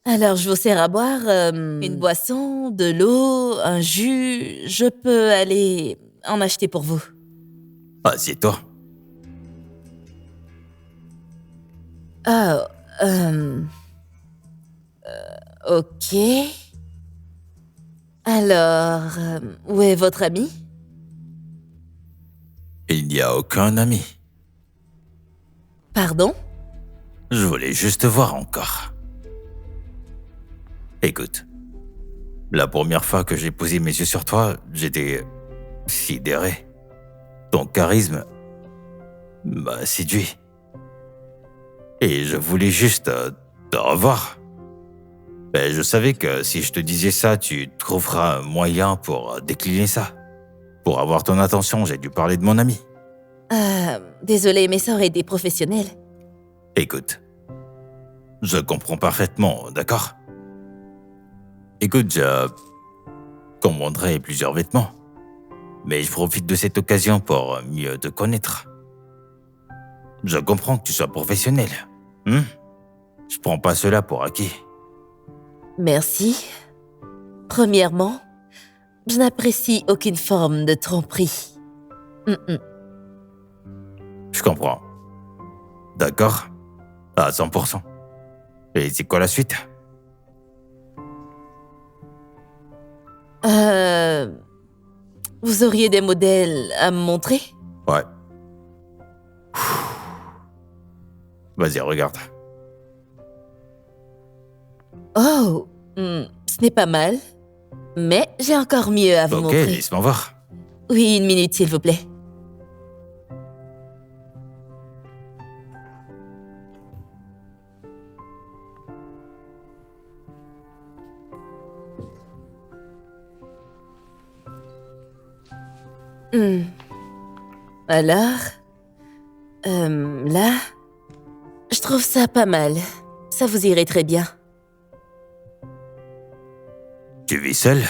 Alors, je vous sers à boire une boisson, de l'eau, un jus. Je peux aller en acheter pour vous. Assieds-toi. Oh, ok. Alors, où est votre ami? Il n'y a aucun ami. Pardon? Je voulais juste te voir encore. Écoute, la première fois que j'ai posé mes yeux sur toi, j'étais sidéré. Ton charisme m'a séduit. Et je voulais juste te revoir. Mais je savais que si je te disais ça, tu trouveras un moyen pour décliner ça. Pour avoir ton attention, j'ai dû parler de mon ami. Désolée, mais ça aurait été professionnel. Écoute, je comprends parfaitement, d'accord? Écoute, je commanderai plusieurs vêtements, mais je profite de cette occasion pour mieux te connaître. Je comprends que tu sois professionnel. Je prends pas cela pour acquis. Merci. Premièrement, je n'apprécie aucune forme de tromperie. Je comprends. D'accord? À 100%. Et c'est quoi la suite? Vous auriez des modèles à me montrer? Ouais. Vas-y, regarde. Oh, ce n'est pas mal. Mais j'ai encore mieux à vous Ok, montrer. laisse-moi voir. Oui, une minute, s'il vous plaît. Alors, là, je trouve ça pas mal. Ça vous irait très bien. Tu vis seul?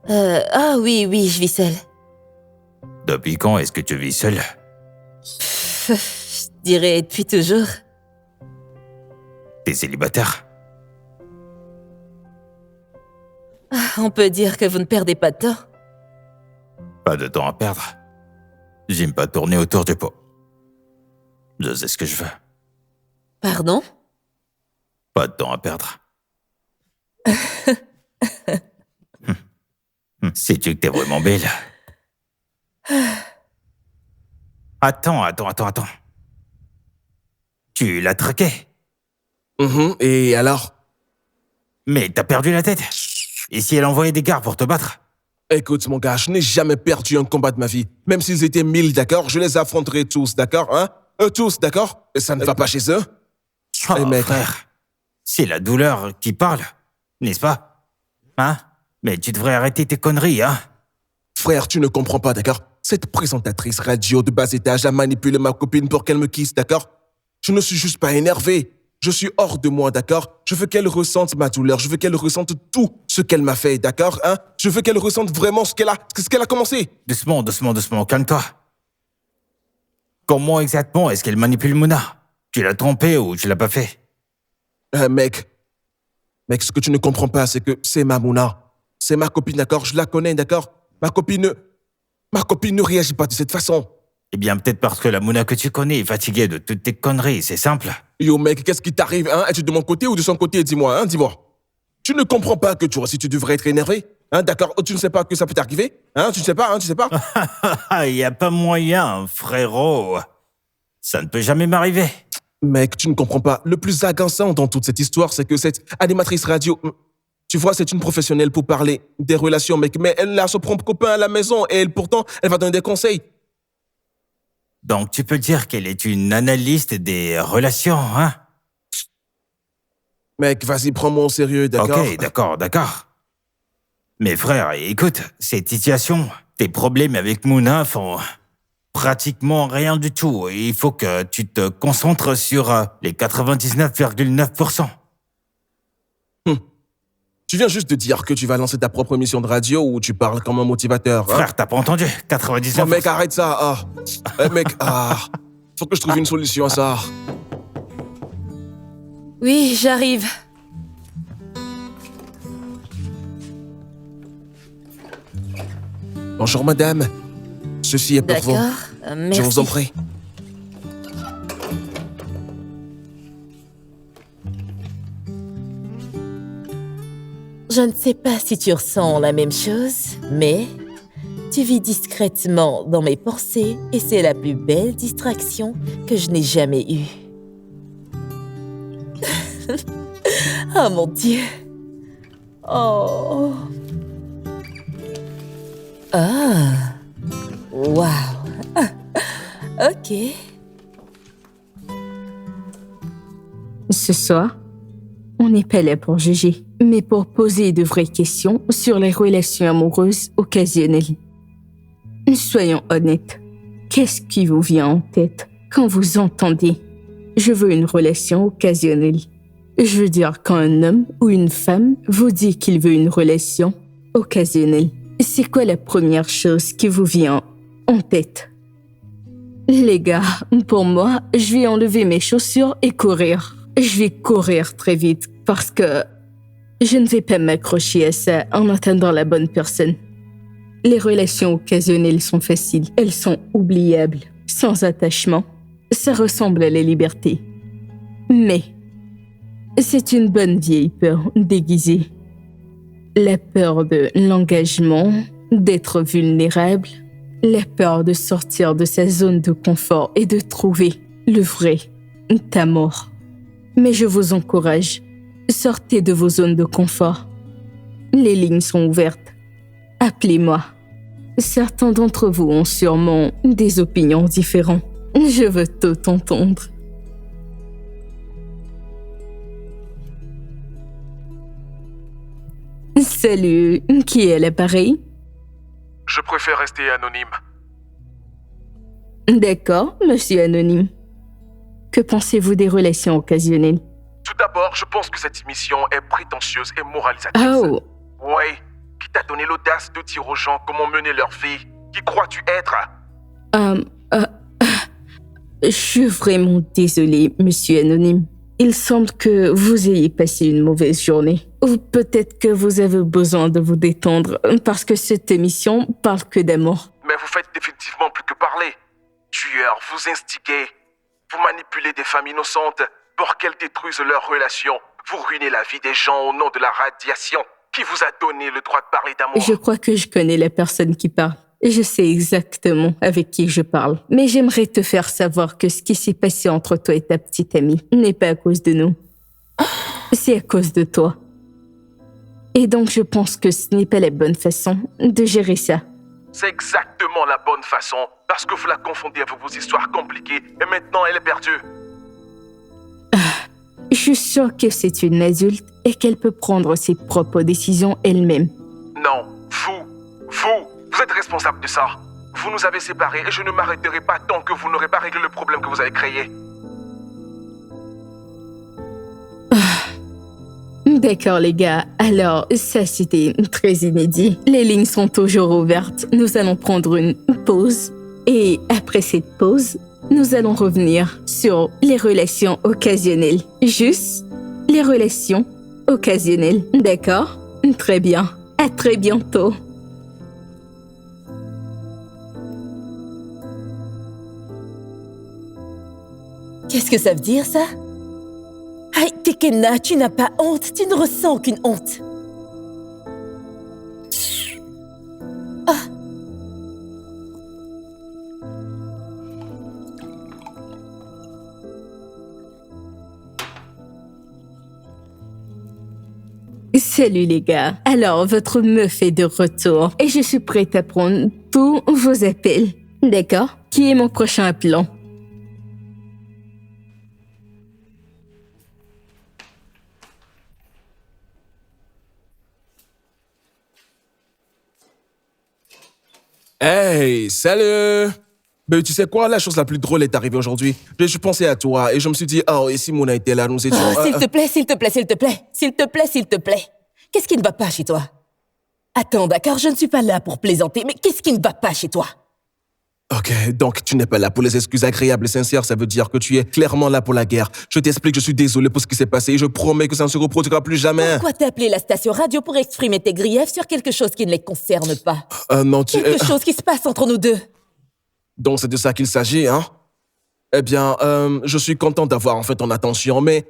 Ah oui, je vis seule. Depuis quand est-ce que tu vis seul? Je dirais depuis toujours. T'es célibataire? On peut dire que vous ne perdez pas de temps. Pas de temps à perdre. J'aime pas tourner autour du pot. Je sais ce que je veux. Pardon? Pas de temps à perdre. Sais-tu que t'es vraiment belle? Attends. Tu l'as traqué? Et alors? Mais t'as perdu la tête? Et si elle envoyait des gars pour te battre? Écoute, mon gars, je n'ai jamais perdu un combat de ma vie. Même s'ils étaient 1000, d'accord? Je les affronterai tous, d'accord? Hein? Eux tous, d'accord? Et ça ne va pas chez eux? Oh, mec. frère, c'est la douleur qui parle, n'est-ce pas? Hein? Mais tu devrais arrêter tes conneries, hein? Frère, tu ne comprends pas, d'accord? Cette présentatrice radio de bas étage a manipulé ma copine pour qu'elle me quitte, d'accord? Je ne suis juste pas énervé. Je suis hors de moi, d'accord? Je veux qu'elle ressente ma douleur. Je veux qu'elle ressente tout ce qu'elle m'a fait, d'accord? Hein? Je veux qu'elle ressente vraiment ce qu'elle a commencé. Doucement, calme-toi. Comment exactement est-ce qu'elle manipule Mouna? Tu l'as trompée ou tu l'as pas fait? Mec, ce que tu ne comprends pas, c'est que c'est ma Mouna. C'est ma copine, d'accord? Je la connais, d'accord? Ma copine ne réagit pas de cette façon. Eh bien, peut-être parce que la Mouna que tu connais est fatiguée de toutes tes conneries, c'est simple. Yo, mec, qu'est-ce qui t'arrive, hein? Es-tu de mon côté ou de son côté? Dis-moi, hein? Dis-moi. Tu ne comprends pas que toi aussi tu devrais être énervé? Hein, d'accord? Tu ne sais pas que ça peut t'arriver? Hein? Tu ne sais pas, hein? Tu sais pas? Y a pas moyen, frérot. Ça ne peut jamais m'arriver. Mec, tu ne comprends pas. Le plus agaçant dans toute cette histoire, c'est que cette animatrice radio, tu vois, c'est une professionnelle pour parler des relations, mec, mais elle a son propre copain à la maison et pourtant, elle va donner des conseils. Donc, tu peux dire qu'elle est une analyste des relations, hein? Mec, vas-y, prends-moi au sérieux, d'accord? Ok, d'accord. Mais frère, écoute, cette situation, tes problèmes avec Mouna font pratiquement rien du tout. Il faut que tu te concentres sur les 99,9%. Tu viens juste de dire que tu vas lancer ta propre émission de radio où tu parles comme un motivateur. Hein? Frère, t'as pas entendu? 99%. Oh, mec, arrête ça. Faut que je trouve une solution à ça. Oui, j'arrive. Bonjour, madame. Ceci est pour vous. D'accord, merci. Je vous en prie. Je ne sais pas si tu ressens la même chose, mais tu vis discrètement dans mes pensées et c'est la plus belle distraction que je n'ai jamais eue. Oh mon Dieu. Oh. Ah. Wow. Ok. Ce soir, on n'est pas là pour juger, mais pour poser de vraies questions sur les relations amoureuses occasionnelles. Soyons honnêtes. Qu'est-ce qui vous vient en tête quand vous entendez « je veux une relation occasionnelle ». Je veux dire, quand un homme ou une femme vous dit qu'il veut une relation occasionnelle, c'est quoi la première chose qui vous vient en tête? Les gars, pour moi, je vais enlever mes chaussures et courir. Je vais courir très vite parce que je ne vais pas m'accrocher à ça en attendant la bonne personne. Les relations occasionnelles sont faciles, elles sont oubliables, sans attachement. Ça ressemble à la liberté. Mais c'est une bonne vieille peur déguisée. La peur de l'engagement, d'être vulnérable, la peur de sortir de sa zone de confort et de trouver le vrai amour. Mais je vous encourage, sortez de vos zones de confort. Les lignes sont ouvertes. Appelez-moi. Certains d'entre vous ont sûrement des opinions différentes. Je veux tout entendre. Salut, qui est à l'appareil? Je préfère rester anonyme. D'accord, monsieur Anonyme. Que pensez-vous des relations occasionnelles? Tout d'abord, je pense que cette émission est prétentieuse et moralisatrice. Oh, Ouais, qui t'a donné l'audace de dire aux gens comment mener leur vie? Qui crois-tu être? je suis vraiment désolée, monsieur Anonyme. Il semble que vous ayez passé une mauvaise journée. Ou peut-être que vous avez besoin de vous détendre parce que cette émission parle que d'amour. Mais vous faites définitivement plus que parler. Tueurs, vous instiguez. Vous manipulez des femmes innocentes pour qu'elles détruisent leurs relations. Vous ruinez la vie des gens au nom de la radiation. Qui vous a donné le droit de parler d'amour? Je crois que je connais la personne qui parle. Je sais exactement avec qui je parle. Mais j'aimerais te faire savoir que ce qui s'est passé entre toi et ta petite amie n'est pas à cause de nous. C'est à cause de toi. Et donc je pense que ce n'est pas la bonne façon de gérer ça. C'est exactement la bonne façon, parce que vous la confondez avec vos histoires compliquées, et maintenant elle est perdue. Je suis sûre que c'est une adulte et qu'elle peut prendre ses propres décisions elle-même. Non, vous êtes responsable de ça. Vous nous avez séparés et je ne m'arrêterai pas tant que vous n'aurez pas réglé le problème que vous avez créé. D'accord les gars, alors ça c'était très inédit. Les lignes sont toujours ouvertes. Nous allons prendre une pause. Et après cette pause, nous allons revenir sur les relations occasionnelles. Juste les relations occasionnelles. D'accord? Très bien. À très bientôt. Qu'est-ce que ça veut dire, ça? Aïe, Tekena, tu n'as pas honte, tu ne ressens aucune honte. Ah. Salut les gars. Alors, votre meuf est de retour et je suis prête à prendre tous vos appels. D'accord? Qui est mon prochain appelant? Hey, salut! Ben, tu sais quoi, la chose la plus drôle est arrivée aujourd'hui. Je pensais à toi et je me suis dit, oh, et Simona était là, nous étions... S'il te plaît, s'il te plaît, s'il te plaît. S'il te plaît, s'il te plaît. Qu'est-ce qui ne va pas chez toi? Attends, d'accord, je ne suis pas là pour plaisanter, mais qu'est-ce qui ne va pas chez toi? Ok, donc tu n'es pas là pour les excuses agréables et sincères, ça veut dire que tu es clairement là pour la guerre. Je t'explique, je suis désolé pour ce qui s'est passé et je promets que ça ne se reproduira plus jamais. Pourquoi t'appeler la station radio pour exprimer tes griefs sur quelque chose qui ne les concerne pas? Non, tu... Quelque chose qui se passe entre nous deux. Donc c'est de ça qu'il s'agit, hein? Eh bien, je suis content d'avoir en fait ton attention, mais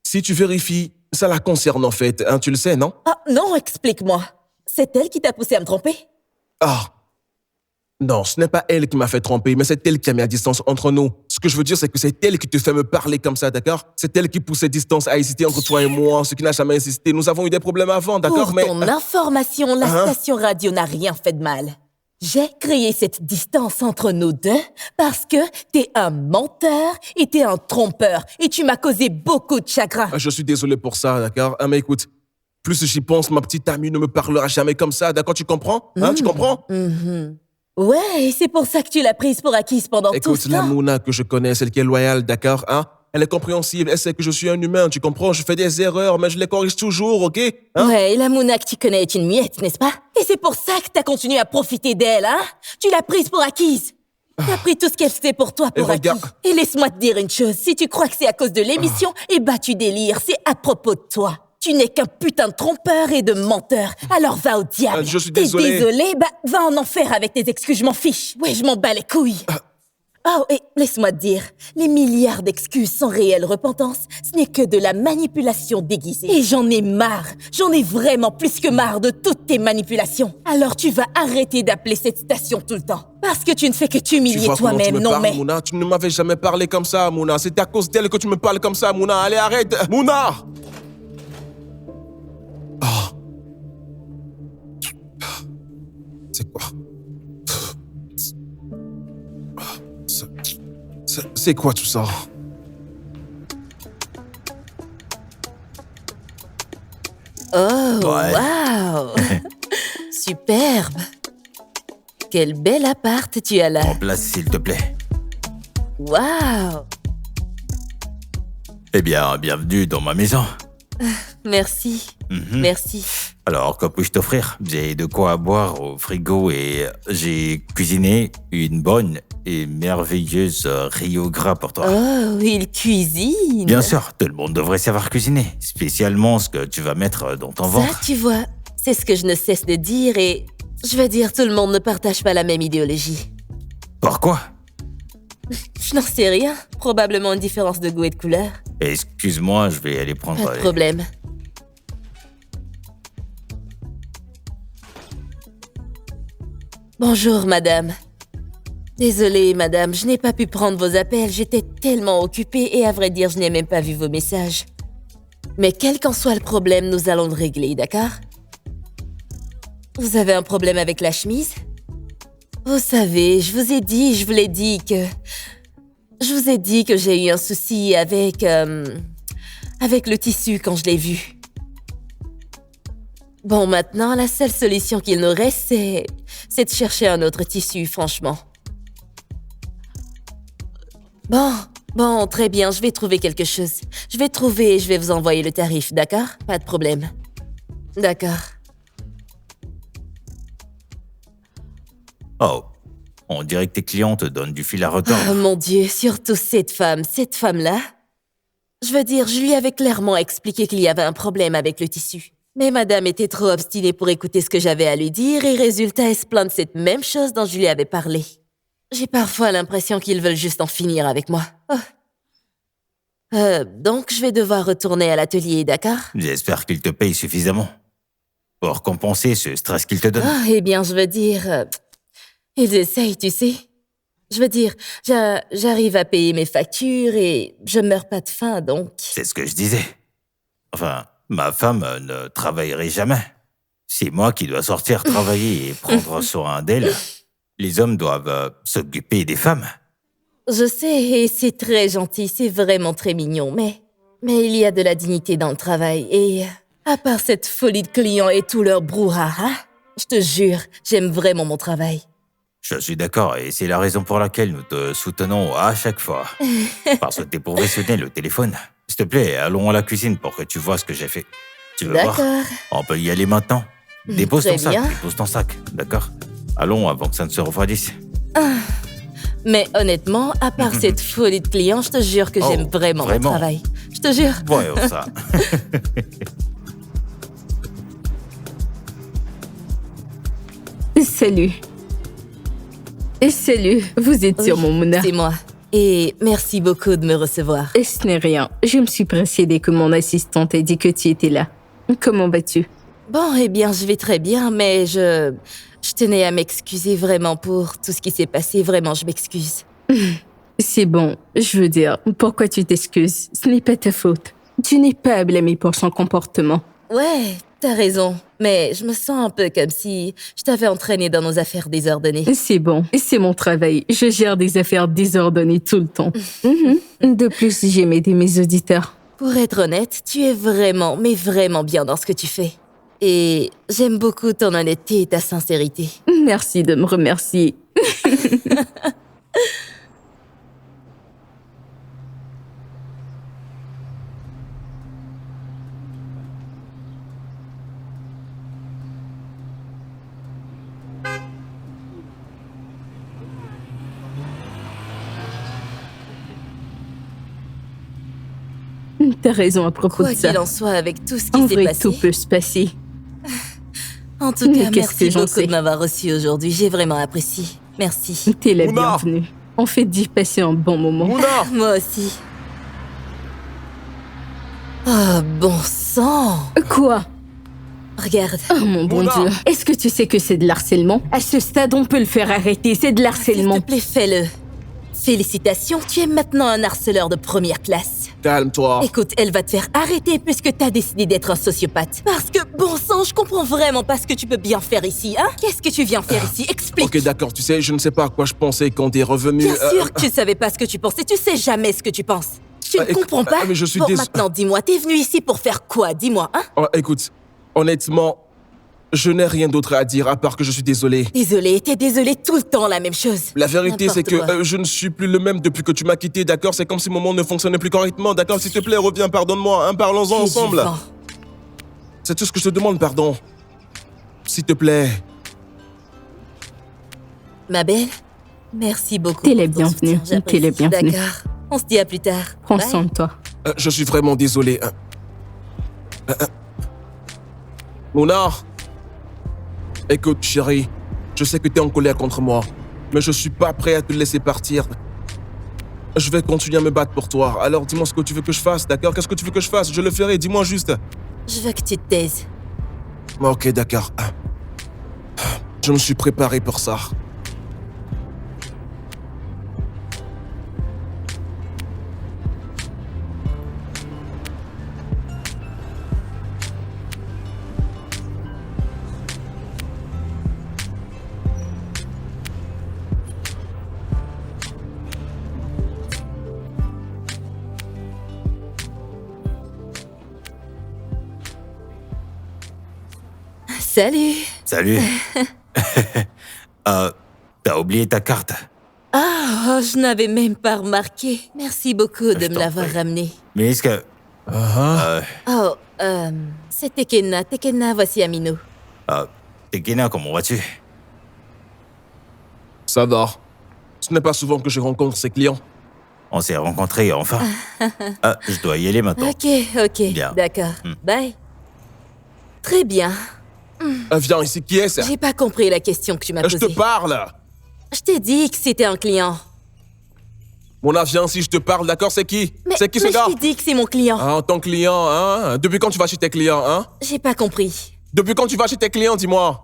si tu vérifies, ça la concerne en fait, hein, tu le sais, non? Ah, non, explique-moi. C'est elle qui t'a poussé à me tromper? Ah, non, ce n'est pas elle qui m'a fait tromper, mais c'est elle qui a mis à distance entre nous. Ce que je veux dire, c'est que c'est elle qui te fait me parler comme ça, d'accord? C'est elle qui pousse cette distance à hésiter entre toi et moi, ce qui n'a jamais existé. Nous avons eu des problèmes avant, d'accord? Pour ton information, la station radio n'a rien fait de mal. J'ai créé cette distance entre nous deux parce que t'es un menteur et t'es un trompeur et tu m'as causé beaucoup de chagrin. Je suis désolé pour ça, d'accord? Mais écoute, plus j'y pense, ma petite amie ne me parlera jamais comme ça, d'accord? Tu comprends? Hein, tu comprends? Ouais, et c'est pour ça que tu l'as prise pour acquise pendant tout Écoute, ce la temps. Mouna que je connais, celle qui est loyale, d'accord, hein? Elle est compréhensible, elle sait que je suis un humain, tu comprends? Je fais des erreurs, mais je les corrige toujours, ok? Hein? Ouais, et la Mouna que tu connais est une miette, n'est-ce pas? Et c'est pour ça que t'as continué à profiter d'elle, hein? Tu l'as prise pour acquise. T'as pris tout ce qu'elle fait pour toi pour Et acquis. regarde. Et laisse-moi te dire une chose, si tu crois que c'est à cause de l'émission, eh bah tu délires, c'est à propos de toi. Tu n'es qu'un putain de trompeur et de menteur. Alors va au diable. Je suis T'es désolé. désolé? Bah va en enfer avec tes excuses, je m'en fiche. Ouais, je m'en bats les couilles. Oh, et laisse-moi te dire, les milliards d'excuses sans réelle repentance, ce n'est que de la manipulation déguisée. Et j'en ai marre, j'en ai vraiment plus que marre de toutes tes manipulations. Alors tu vas arrêter d'appeler cette station tout le temps. Parce que tu ne fais que Tu t'humilier vois comment tu toi-même, me non parles, mais... Mouna? Tu ne m'avais jamais parlé comme ça, Mouna. C'est à cause d'elle que tu me parles comme ça, Mouna. Allez, arrête! Mouna! Oh. C'est quoi? C'est quoi tout ça? Oh, Ouais. waouh. Superbe. Quel bel appart tu as là. En place, s'il te plaît. Waouh. Eh bien, bienvenue dans ma maison. Merci. Mhm. Merci. Alors, que puis-je t'offrir? J'ai de quoi boire au frigo et j'ai cuisiné une bonne et merveilleuse Rio Gras pour toi. Oh, il cuisine. Bien sûr, tout le monde devrait savoir cuisiner, spécialement ce que tu vas mettre dans ton Ça, ventre. tu vois, c'est ce que je ne cesse de dire et je veux dire, tout le monde ne partage pas la même idéologie. Pourquoi? Je n'en sais rien. Probablement une différence de goût et de couleur. Excuse-moi, je vais aller prendre... Pas de problème. Bonjour, madame. Désolée, madame, je n'ai pas pu prendre vos appels. J'étais tellement occupée et à vrai dire, je n'ai même pas vu vos messages. Mais quel qu'en soit le problème, nous allons le régler, d'accord? Vous avez un problème avec la chemise? Vous savez, je vous ai dit que j'ai eu un souci avec le tissu quand je l'ai vu. Bon, maintenant, la seule solution qu'il nous reste, c'est de chercher un autre tissu, franchement. Bon, très bien, je vais trouver quelque chose. Je vais trouver et je vais vous envoyer le tarif, d'accord? Pas de problème. D'accord. Oh, on dirait que tes clients te donnent du fil à retordre. Oh mon Dieu, surtout cette femme-là. Je veux dire, je lui avais clairement expliqué qu'il y avait un problème avec le tissu. Mais madame était trop obstinée pour écouter ce que j'avais à lui dire et résultat, elle se plaint de cette même chose dont je lui avais parlé. J'ai parfois l'impression qu'ils veulent juste en finir avec moi. Oh. Donc je vais devoir retourner à l'atelier, d'accord? J'espère qu'ils te payent suffisamment pour compenser ce stress qu'ils te donnent. Ah, eh bien, je veux dire... ils essayent, tu sais. Je veux dire, j'arrive à payer mes factures et je meurs pas de faim, donc... C'est ce que je disais. Enfin, ma femme ne travaillerait jamais. C'est moi qui dois sortir travailler et prendre soin d'elle. Les hommes doivent s'occuper des femmes. Je sais, et c'est très gentil, c'est vraiment très mignon, mais il y a de la dignité dans le travail, et à part cette folie de clients et tout leur brouhaha, je te jure, j'aime vraiment mon travail. Je suis d'accord et c'est la raison pour laquelle nous te soutenons à chaque fois. Parce que t'es professionnel au téléphone. S'il te plaît, allons à la cuisine pour que tu vois ce que j'ai fait. Tu veux voir? D'accord. On peut y aller maintenant. Dépose Très ton sac, bien. dépose ton sac, d'accord? Allons avant que ça ne se refroidisse. Mais honnêtement, à part cette folie de clients, je te jure que j'aime Oh, vraiment mon vraiment? travail. Je te jure. Voyons ça. Salut. Et salut, vous êtes sur Oui, mon Mouna. C'est moi. Et merci beaucoup de me recevoir. Et ce n'est rien. Je me suis pressée dès que mon assistante a dit que tu étais là. Comment vas-tu? Bon, eh bien, je vais très bien, mais je tenais à m'excuser vraiment pour tout ce qui s'est passé. Vraiment, je m'excuse. C'est bon, je veux dire, pourquoi tu t'excuses? Ce n'est pas ta faute. Tu n'es pas à blâmer pour son comportement. Ouais, t'as raison. Mais je me sens un peu comme si je t'avais entraîné dans nos affaires désordonnées. C'est bon, c'est mon travail. Je gère des affaires désordonnées tout le temps. De plus, j'aime aider mes auditeurs. Pour être honnête, tu es vraiment, mais vraiment bien dans ce que tu fais. Et j'aime beaucoup ton honnêteté et ta sincérité. Merci de me remercier. T'as raison à propos Quoi de ça. qu'il en soit, avec tout ce En qui s'est vrai, passé... tout peut se passer. En tout Mais cas, qu'est-ce merci que j'en beaucoup sais? de m'avoir reçu aujourd'hui. J'ai vraiment apprécié. Merci. T'es la Mouna! bienvenue. On fait d'y passer un bon moment. Mouna! Moi aussi. Oh, bon sang! Quoi? Regarde. Oh mon bon Mouna! Dieu. Est-ce que tu sais que c'est de l'harcèlement? À ce stade, on peut le faire arrêter. C'est de S'il l'harcèlement. te plaît, fais-le. Félicitations, tu es maintenant un harceleur de première classe. Calme-toi. Écoute, elle va te faire arrêter puisque t'as décidé d'être un sociopathe. Parce que, bon sang, je comprends vraiment pas ce que tu peux bien faire ici, hein? Qu'est-ce que tu viens faire ici? Explique. Ok, d'accord, tu sais, je ne sais pas à quoi je pensais quand t'es revenu. Bien sûr que tu savais pas ce que tu pensais. Tu sais jamais ce que tu penses. Tu ne comprends pas? mais je suis Bon, maintenant, dis-moi, t'es venu ici pour faire quoi? Dis-moi, hein? Oh, écoute, honnêtement, je n'ai rien d'autre à dire à part que je suis désolé. Désolé, t'es désolé tout le temps, la même chose. La vérité, c'est que N'importe quoi. je ne suis plus le même depuis que tu m'as quitté, d'accord? C'est comme si mon monde ne fonctionnait plus correctement, d'accord? S'il te plaît, reviens, pardonne-moi, hein, parlons-en C'est du ensemble. vent. C'est tout ce que je te demande, pardon. S'il te plaît. Ma belle, merci beaucoup. T'es la pour ton bienvenue. soutien, T'es la j'apprécie. bienvenue. D'accord. On se dit à plus tard. Prends Bye. soin de toi. Je suis vraiment désolé. Mouna, écoute, chérie, je sais que t'es en colère contre moi, mais je suis pas prêt à te laisser partir. Je vais continuer à me battre pour toi. Alors dis-moi ce que tu veux que je fasse, d'accord? Qu'est-ce que tu veux que je fasse? Je le ferai, dis-moi juste. Je veux que tu te taises. Ok, d'accord. Je me suis préparé pour ça. Salut. Salut. T'as oublié ta carte. Ah, oh, je n'avais même pas remarqué. Merci beaucoup de Je me t'en l'avoir prie. ramené. Mais est-ce que... Oh, c'est Tekena. Tekena, voici Amino. Tekena, comment vas-tu? Ça va. Ce n'est pas souvent que je rencontre ces clients. On s'est rencontrés enfin. Je dois y aller maintenant. Ok, Bien. d'accord. Bye. Très bien. Viens ici, qui est-ce? J'ai pas compris la question que tu m'as Je posée. te parle. Je t'ai dit que c'était un client. Mona, viens si je te parle, d'accord? C'est qui? Mais, C'est qui ce mais gars? je t'ai dit que c'est mon client. Hein, ton client, hein? Depuis quand tu vas chez tes clients, hein? J'ai pas compris. Depuis quand tu vas chez tes clients, dis-moi?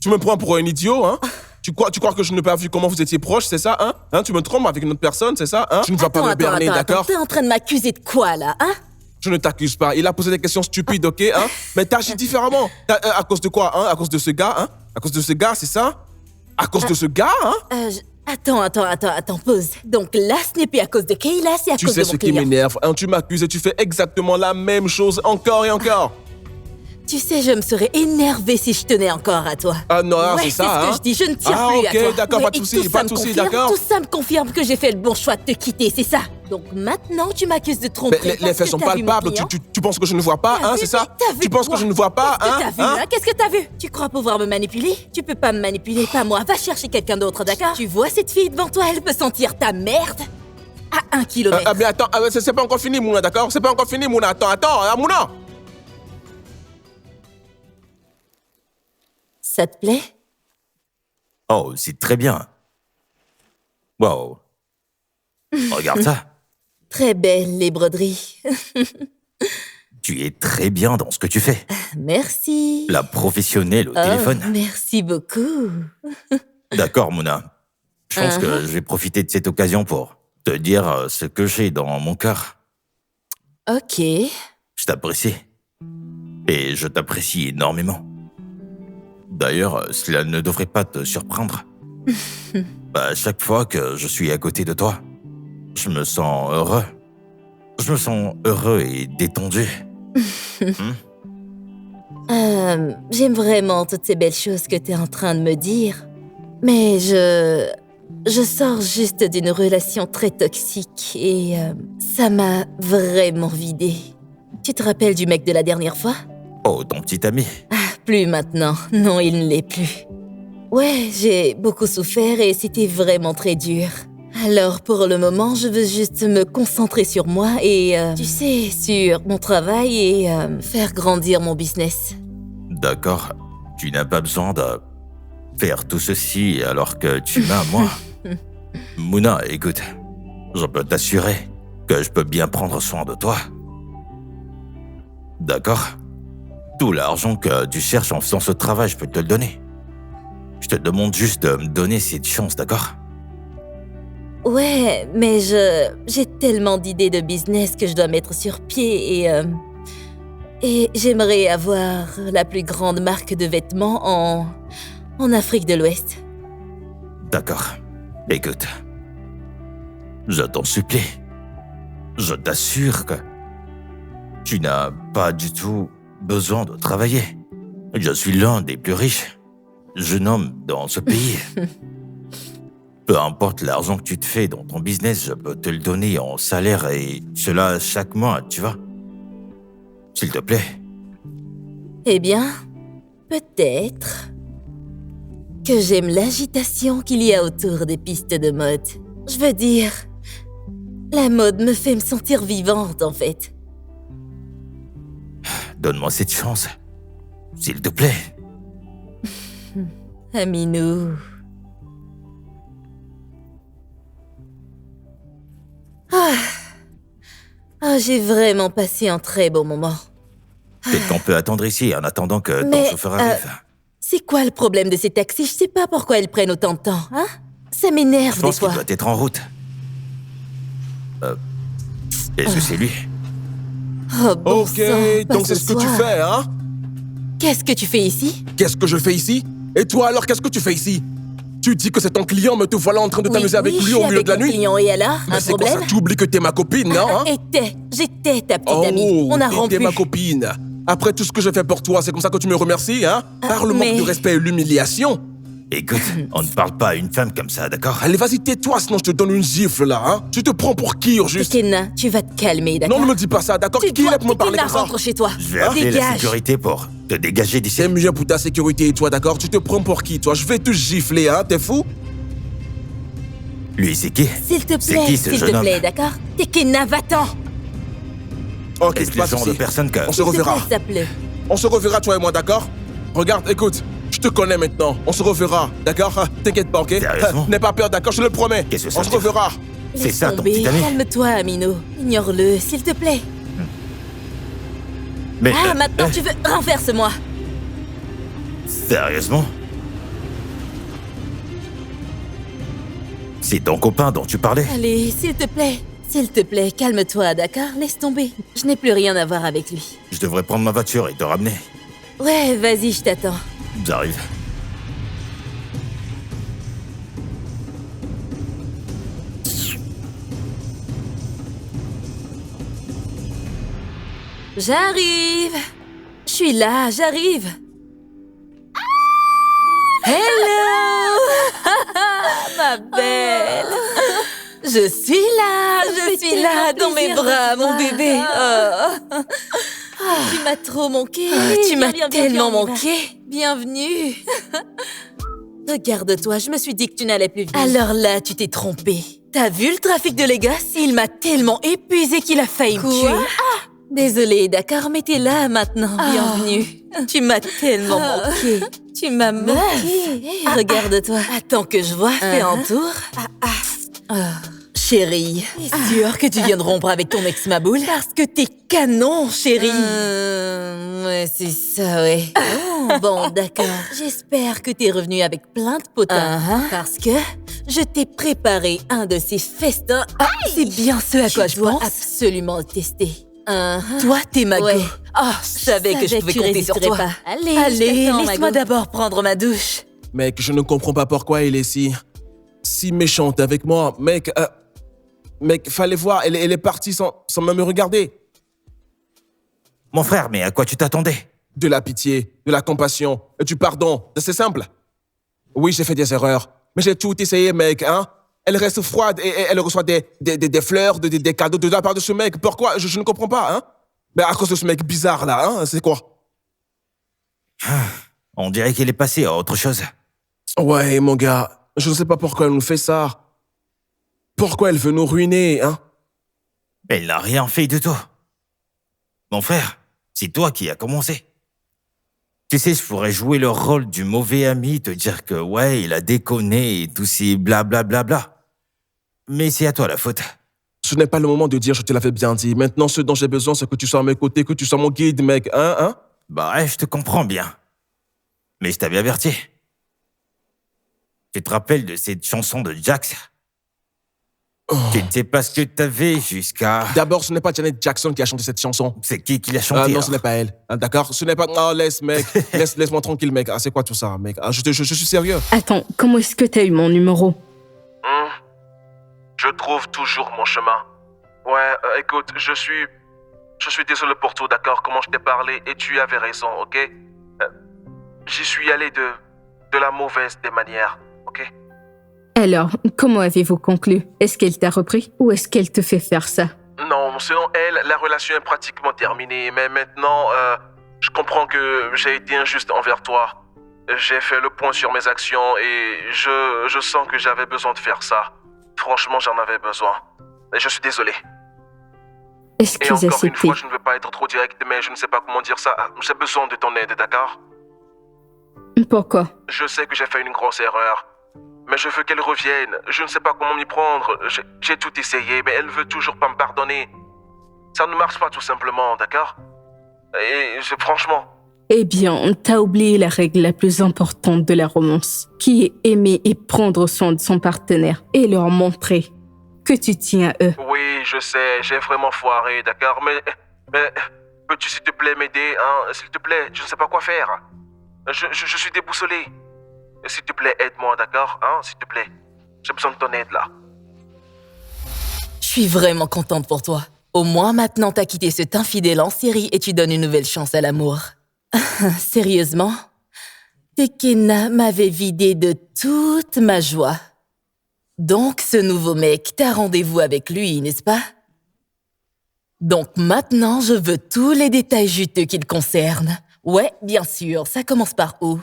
Tu me prends pour un idiot, hein? Tu crois que je n'ai pas vu comment vous étiez proches, c'est ça, hein? Tu me trompes avec une autre personne, c'est ça, hein? Tu ne vas pas me berner, d'accord? T'es en train de m'accuser de quoi, là, hein? Je ne t'accuse pas. Il a posé des questions stupides, ok, hein? Mais t'agis différemment. À cause de quoi, hein? À cause de ce gars, hein? À cause de ce gars, c'est ça? À cause de ce gars, hein? Attends, pause. Donc là, ce n'est plus à cause de Kayla, c'est à Tu cause sais de ce mon qui client. m'énerve, hein? Tu m'accuses et tu fais exactement la même chose encore et encore. Tu sais, je me serais énervée si je tenais encore à toi. Ah non, ouais, c'est ça, ce hein? que je dis, je ne tire Ah, plus ok, à toi. d'accord, pas de et souci, tout pas ça de me souci, confirme- d'accord. Tout ça me confirme que j'ai fait le bon choix de te quitter, c'est ça. Donc maintenant, tu m'accuses de Mais tromperie. les parce faits que sont t'as vu mon palpables. client. Tu penses que je ne vois pas, T'as hein? vu, C'est ça? t'as vu Tu penses quoi? que je ne vois pas, Qu'est-ce hein? que t'as vu, Hein? hein? Qu'est-ce que t'as vu? Tu crois pouvoir me manipuler? Tu peux pas me manipuler, pas moi. Va chercher quelqu'un d'autre, d'accord? Tu vois cette fille devant toi, elle peut sentir ta merde à 1 kilomètre. Mais attends, c'est pas encore fini, Mouna, d'accord? C'est pas encore fini, Mouna. Attends, hein, Mouna! Ça te plaît? Oh, c'est très bien. Wow. Regarde ça. Très belles, les broderies. Tu es très bien dans ce que tu fais. Merci. La professionnelle au Oh, téléphone. merci beaucoup. D'accord, Mouna. Je pense que je vais profiter de cette occasion pour te dire ce que j'ai dans mon cœur. Ok. Je t'apprécie. Et je t'apprécie énormément. D'ailleurs, cela ne devrait pas te surprendre. À chaque fois que je suis à côté de toi, je me sens heureux. Je me sens heureux et détendu. J'aime vraiment toutes ces belles choses que t'es en train de me dire. Mais je sors juste d'une relation très toxique et ça m'a vraiment vidée. Tu te rappelles du mec de la dernière fois? Oh, ton petit ami. Plus maintenant. Non, il ne l'est plus. Ouais, j'ai beaucoup souffert et c'était vraiment très dur. Alors, pour le moment, je veux juste me concentrer sur moi et, tu sais, sur mon travail et faire grandir mon business. D'accord. Tu n'as pas besoin de faire tout ceci alors que tu m'as, moi. Mouna, écoute, je peux t'assurer que je peux bien prendre soin de toi. D'accord? Tout l'argent que tu cherches en faisant ce travail, je peux te le donner. Je te demande juste de me donner cette chance, d'accord? Ouais, mais j'ai tellement d'idées de business que je dois mettre sur pied et j'aimerais avoir la plus grande marque de vêtements en Afrique de l'Ouest. D'accord. Écoute, je t'en supplie. Je t'assure que tu n'as pas du tout besoin de travailler. Je suis l'un des plus riches jeunes hommes dans ce pays. Peu importe l'argent que tu te fais dans ton business, je peux te le donner en salaire et cela chaque mois, tu vois. S'il te plaît. Eh bien, peut-être que j'aime l'agitation qu'il y a autour des pistes de mode. Je veux dire, la mode me fait me sentir vivante, en fait. Donne-moi cette chance. S'il te plaît. Aminou. J'ai vraiment passé un très bon moment. Peut-être qu'on peut attendre ici en attendant que ton Mais, chauffeur arrive. C'est quoi le problème de ces taxis? Je sais pas pourquoi ils prennent autant de temps, hein? Ça m'énerve Je des pense qu'il fois. doit être en route. Est-ce que c'est lui? Oh, bon Ok, sang, pas donc c'est ce que tu soir. fais, hein? Qu'est-ce que tu fais ici? Qu'est-ce que je fais ici? Et toi alors, qu'est-ce que tu fais ici? Tu dis que c'est ton client, mais te voilà en train de t'amuser avec lui au milieu de la nuit? Client et alors, Mais un c'est quoi problème? ça? Tu oublies que t'es ma copine, non? Hein? J'étais ta petite amie. On a rompu. t'es ma copine. Après tout ce que je fais pour toi, c'est comme ça que tu me remercies, hein? Par le mais- manque de respect et l'humiliation. Écoute, on ne parle pas à une femme comme ça, d'accord? Allez, vas-y, tais-toi, sinon je te donne une gifle, là, hein? Tu te prends pour qui, au juste? Tekena, tu vas te calmer, d'accord? Non, ne me dis pas ça, d'accord? Tu Qui est dois, là pour me parler Tekena, comme ça? rentre chez toi. Je vais appeler la Dégage. sécurité pour te dégager d'ici. C'est mieux pour ta sécurité et toi, d'accord? Tu te prends pour qui, toi? Je vais te gifler, hein? T'es fou? Lui, c'est qui? S'il te C'est plaît, qui, ce s'il jeune te homme? plaît, d'accord? Tekena, va-t'en. Ok, Est-ce c'est le pas genre de souci. personne que... On se reverra. S'il te plaît, On se reverra, toi et moi, d'accord? Regarde, écoute, je te connais maintenant. On se reverra, d'accord? T'inquiète pas, ok? Sérieusement? N'aie pas peur, d'accord? Je le promets. Qu'est-ce que ça On veut se dire? reverra. C'est laisse ça, ton tomber. petit ami? Calme-toi, Amino. Ignore-le, s'il te plaît. Mais... Maintenant tu veux... Renverse-moi. Sérieusement? C'est ton copain dont tu parlais? Allez, s'il te plaît. S'il te plaît, calme-toi, d'accord? Laisse tomber. Je n'ai plus rien à voir avec lui. Je devrais prendre ma voiture et te ramener. Ouais, vas-y, je t'attends. J'arrive. J'arrive. Je suis là, j'arrive. Hello, ma belle. Je suis là dans mes bras, mon bébé. Tu m'as trop manqué. Tu m'as tellement manqué. Bienvenue. Regarde-toi, je me suis dit que tu n'allais plus vite. Alors là, tu t'es trompée. T'as vu le trafic de Lagos? Il m'a tellement épuisé qu'il a failli me tuer. Désolée, d'accord, mais t'es là maintenant. Bienvenue. Tu m'as tellement manqué. Tu m'as manqué. Regarde-toi. Attends que je vois. Fais un tour. Chérie, t'es sûre que tu viens de rompre avec ton ex Maboul? Parce que t'es canon, chérie. Ouais, c'est ça, ouais. Bon, d'accord. J'espère que t'es revenue avec plein de potins. Parce que je t'ai préparé un de ces festins. C'est bien ce à quoi je pense. Absolument le tester. Toi, t'es ma go. Je savais que je pouvais compter sur toi. Pas. Allez, laisse-moi d'abord prendre ma douche. Mec, je ne comprends pas pourquoi il est si méchante avec moi. Mec, fallait voir, elle est partie sans même me regarder. Mon frère, mais à quoi tu t'attendais? De la pitié, de la compassion et du pardon. C'est simple. Oui, j'ai fait des erreurs. Mais j'ai tout essayé, mec, hein. Elle reste froide et elle reçoit des fleurs, des cadeaux de la part de ce mec. Pourquoi? Je ne comprends pas, hein. Mais à cause de ce mec bizarre, là, hein, c'est quoi? On dirait qu'elle est passée à autre chose. Ouais, mon gars, je ne sais pas pourquoi elle nous fait ça. Pourquoi elle veut nous ruiner, hein? Elle n'a rien fait du tout. Mon frère, c'est toi qui as commencé. Tu sais, je pourrais jouer le rôle du mauvais ami, te dire que ouais, il a déconné et tout ces blablabla. Mais c'est à toi la faute. Ce n'est pas le moment de dire je te l'avais bien dit. Maintenant, ce dont j'ai besoin, c'est que tu sois à mes côtés, que tu sois mon guide, mec, hein? Bah ouais, je te comprends bien. Mais je t'avais averti. Tu te rappelles de cette chanson de Jax? Tu ne sais pas ce que t'avais jusqu'à... D'abord, ce n'est pas Janet Jackson qui a chanté cette chanson. C'est qui l'a chanté? Ah non, alors ce n'est pas elle. Ah, d'accord? Ce n'est pas... Non, laisse, mec. Laisse-moi tranquille, mec. Ah, c'est quoi tout ça, mec? Ah, je suis sérieux. Attends, comment est-ce que t'as eu mon numéro? Je trouve toujours mon chemin. Ouais, écoute, je suis désolé pour tout, d'accord? Comment je t'ai parlé et tu avais raison, ok? J'y suis allé de la mauvaise des manières, ok? Alors, comment avez-vous conclu? Est-ce qu'elle t'a repris ou est-ce qu'elle te fait faire ça? Non, selon elle, la relation est pratiquement terminée, mais maintenant, je comprends que j'ai été injuste envers toi. J'ai fait le point sur mes actions et je sens que j'avais besoin de faire ça. Franchement, j'en avais besoin. Et je suis désolé. Et Excusez, encore une c'était... fois, je ne veux pas être trop direct, mais je ne sais pas comment dire ça. J'ai besoin de ton aide, d'accord? Pourquoi? Je sais que j'ai fait une grosse erreur. Mais je veux qu'elle revienne. Je ne sais pas comment m'y prendre. J'ai tout essayé, mais elle veut toujours pas me pardonner. Ça ne marche pas tout simplement, d'accord? Et franchement... Eh bien, t'as oublié la règle la plus importante de la romance, qui est aimer et prendre soin de son partenaire et leur montrer que tu tiens à eux. Oui, je sais, j'ai vraiment foiré, d'accord? Mais peux-tu s'il te plaît m'aider, hein? S'il te plaît, je ne sais pas quoi faire. Je suis déboussolé. S'il te plaît, aide-moi, d'accord? Hein? S'il te plaît. J'ai besoin de ton aide, là. Je suis vraiment contente pour toi. Au moins, maintenant, t'as quitté cet infidèle en série et tu donnes une nouvelle chance à l'amour. Sérieusement, Tekena m'avait vidé de toute ma joie. Donc, ce nouveau mec, t'as rendez-vous avec lui, n'est-ce pas? Donc maintenant, je veux tous les détails juteux qui le concernent. Ouais, bien sûr, ça commence par où?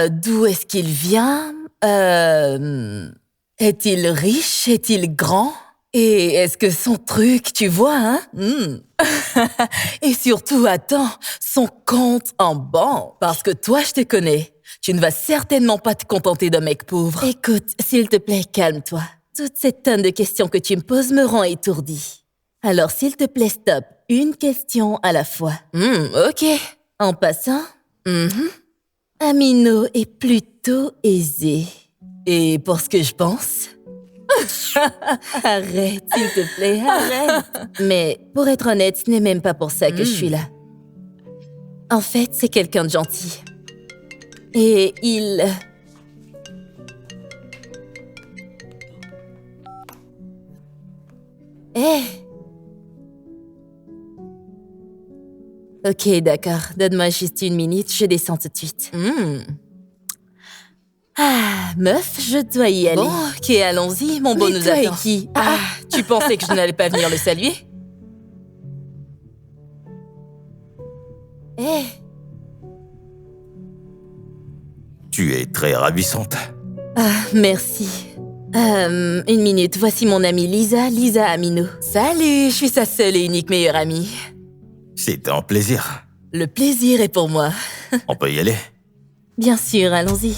D'où est-ce qu'il vient? Est-il riche? Est-il grand? Et est-ce que son truc, tu vois, hein? Et surtout, attends, son compte en banque. Parce que toi, je te connais. Tu ne vas certainement pas te contenter d'un mec pauvre. Écoute, s'il te plaît, calme-toi. Toute cette tonne de questions que tu me poses me rend étourdie. Alors, s'il te plaît, stop. Une question à la fois. Ok. En passant, Amino est plutôt aisé. Et pour ce que je pense... Arrête, s'il te plaît, arrête. Mais pour être honnête, ce n'est même pas pour ça que je suis là. En fait, c'est quelqu'un de gentil. Et il... Ok, d'accord. Donne-moi juste une minute, je descends tout de suite. Ah, meuf, je dois y aller. Bon, ok, allons-y, mon beau nous attend. Qui? Tu pensais que je n'allais pas venir le saluer? Tu es très ravissante. Ah, merci. Une minute, voici mon amie Lisa Amino. Salut, je suis sa seule et unique meilleure amie. C'est un plaisir. Le plaisir est pour moi. On peut y aller? Bien sûr, allons-y.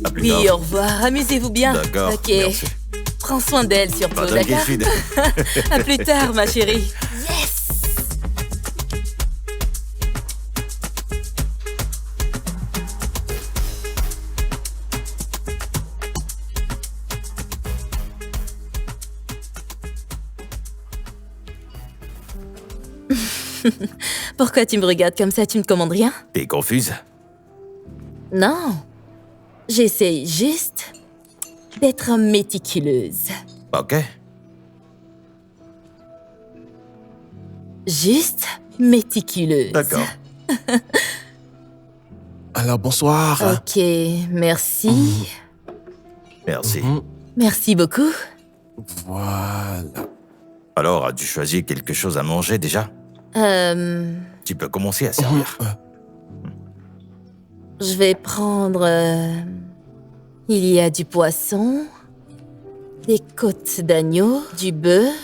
À plus Oui, tard. au revoir, amusez-vous bien. D'accord, Ok. merci. Prends soin d'elle surtout, Pas d'accord? d'inquiétude. À plus tard, ma chérie. Yes! Pourquoi tu me regardes comme ça? Tu ne commandes rien? T'es confuse? Non. J'essaye juste d'être méticuleuse. Ok. Juste méticuleuse. D'accord. Alors, bonsoir. Ok, merci. Merci. Merci beaucoup. Voilà. Alors, as-tu choisi quelque chose à manger déjà? Tu peux commencer à servir. Je vais prendre... il y a du poisson, des côtes d'agneau, du bœuf.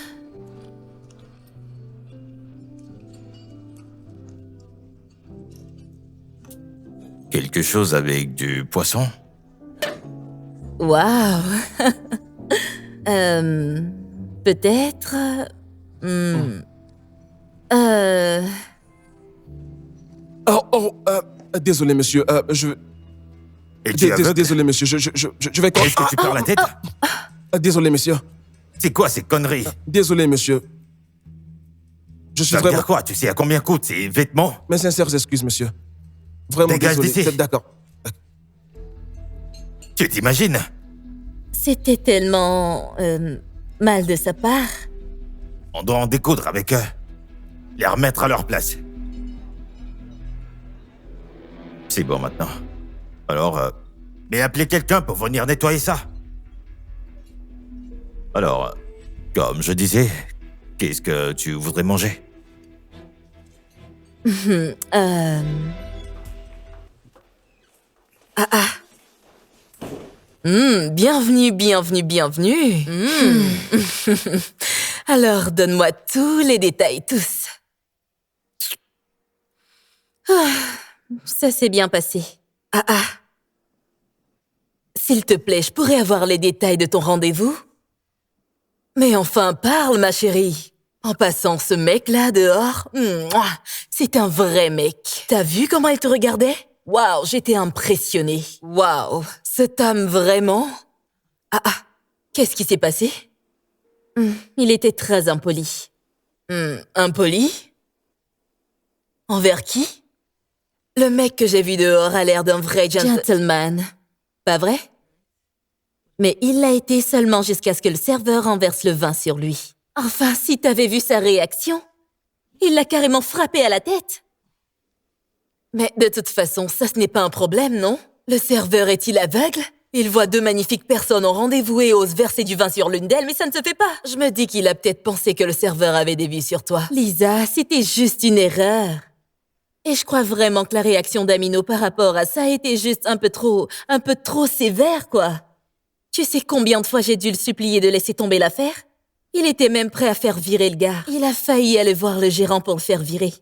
Quelque chose avec du poisson? Waouh. Peut-être... Désolé, monsieur. Et tu es aveugle? Désolé, monsieur. Je vais... Est-ce que tu perds la tête? Désolé, monsieur. C'est quoi ces conneries? Désolé, monsieur. Je suis Ça veut vraiment... dire quoi? Tu sais à combien coûtent ces vêtements? Mes sincères excuses, monsieur. Vraiment Dégage désolé. d'ici. D'accord. Tu t'imagines? C'était tellement... mal de sa part. On doit en découdre avec eux. Les remettre à leur place. C'est bon maintenant. Alors, mais appelez quelqu'un pour venir nettoyer ça. Alors, comme je disais, qu'est-ce que tu voudrais manger? Bienvenue, bienvenue, bienvenue. Alors, donne-moi tous les détails, tous. Ça s'est bien passé. S'il te plaît, je pourrais avoir les détails de ton rendez-vous? Mais enfin, parle, ma chérie. En passant, ce mec-là dehors, c'est un vrai mec. T'as vu comment il te regardait? Waouh, j'étais impressionnée. Waouh, cet homme vraiment... Qu'est-ce qui s'est passé? Il était très impoli. Impoli? Envers qui? Le mec que j'ai vu dehors a l'air d'un vrai gentleman. Pas vrai? Mais il l'a été seulement jusqu'à ce que le serveur renverse le vin sur lui. Enfin, si t'avais vu sa réaction, il l'a carrément frappé à la tête. Mais de toute façon, ça ce n'est pas un problème, non? Le serveur est-il aveugle? Il voit deux magnifiques personnes en rendez-vous et ose verser du vin sur l'une d'elles, mais ça ne se fait pas. Je me dis qu'il a peut-être pensé que le serveur avait des vues sur toi. Lisa, c'était juste une erreur. Et je crois vraiment que la réaction d'Amino par rapport à ça était juste un peu trop sévère, quoi. Tu sais combien de fois j'ai dû le supplier de laisser tomber l'affaire? Il était même prêt à faire virer le gars. Il a failli aller voir le gérant pour le faire virer.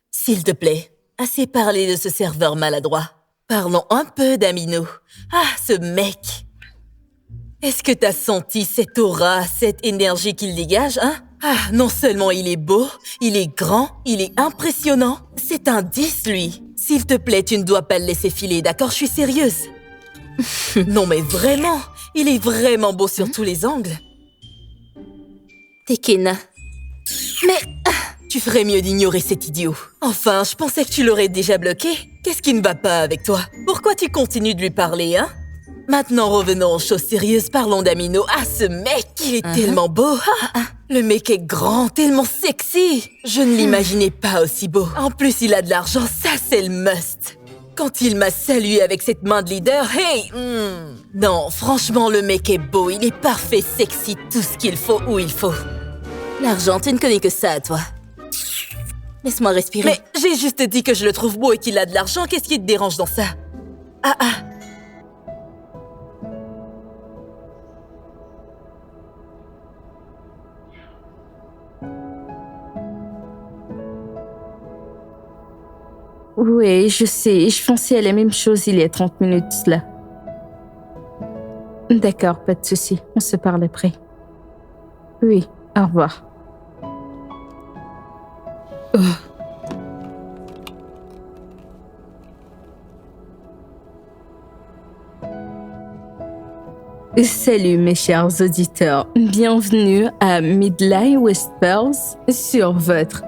S'il te plaît, assez parlé de ce serveur maladroit. Parlons un peu d'Amino. Ce mec! Est-ce que t'as senti cette aura, cette énergie qu'il dégage, hein? Non seulement il est beau, il est grand, il est impressionnant. C'est un 10, lui. S'il te plaît, tu ne dois pas le laisser filer, d'accord? Je suis sérieuse. Non mais vraiment, il est vraiment beau sur tous les angles. Tekena. Mais tu ferais mieux d'ignorer cet idiot. Enfin, je pensais que tu l'aurais déjà bloqué. Qu'est-ce qui ne va pas avec toi? Pourquoi tu continues de lui parler, hein? Maintenant, revenons aux choses sérieuses. Parlons d'Amino. Ce mec, il est tellement beau. Le mec est grand, tellement sexy. Je ne l'imaginais pas aussi beau. En plus, il a de l'argent, ça c'est le must. Quand il m'a salué avec cette main de leader, hey! Non, franchement, le mec est beau, il est parfait, sexy, tout ce qu'il faut où il faut. L'argent, tu ne connais que ça, toi. Laisse-moi respirer. Mais j'ai juste dit que je le trouve beau et qu'il a de l'argent, qu'est-ce qui te dérange dans ça? Oui, je sais. Je pensais à la même chose il y a 30 minutes, là. D'accord, pas de souci. On se parle après. Oui, au revoir. Salut mes chers auditeurs. Bienvenue à Midlight Whispers sur votre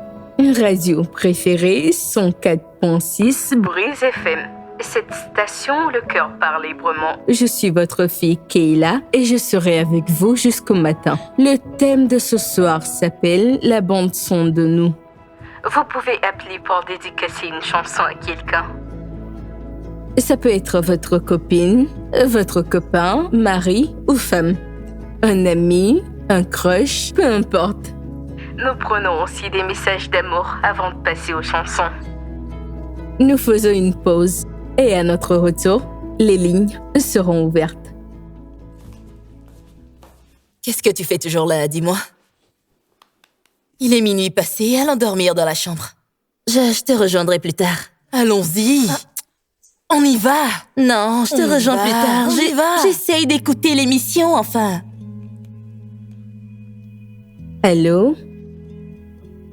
radio préférée 104.6 Brise FM. Cette station, le cœur parle librement. Je suis votre fille Kayla et je serai avec vous jusqu'au matin. Le thème de ce soir s'appelle la bande son de nous. Vous pouvez appeler pour dédicacer une chanson à quelqu'un. Ça peut être votre copine, votre copain, mari ou femme. Un ami, un crush, peu importe. Nous prenons aussi des messages d'amour avant de passer aux chansons. Nous faisons une pause et à notre retour, les lignes seront ouvertes. Qu'est-ce que tu fais toujours là, dis-moi? Il est minuit passé, allons dormir dans la chambre. Je te rejoindrai plus tard. Allons-y. On y va. Non, je te rejoins plus tard. On y va. J'essaye d'écouter l'émission, enfin. Allô?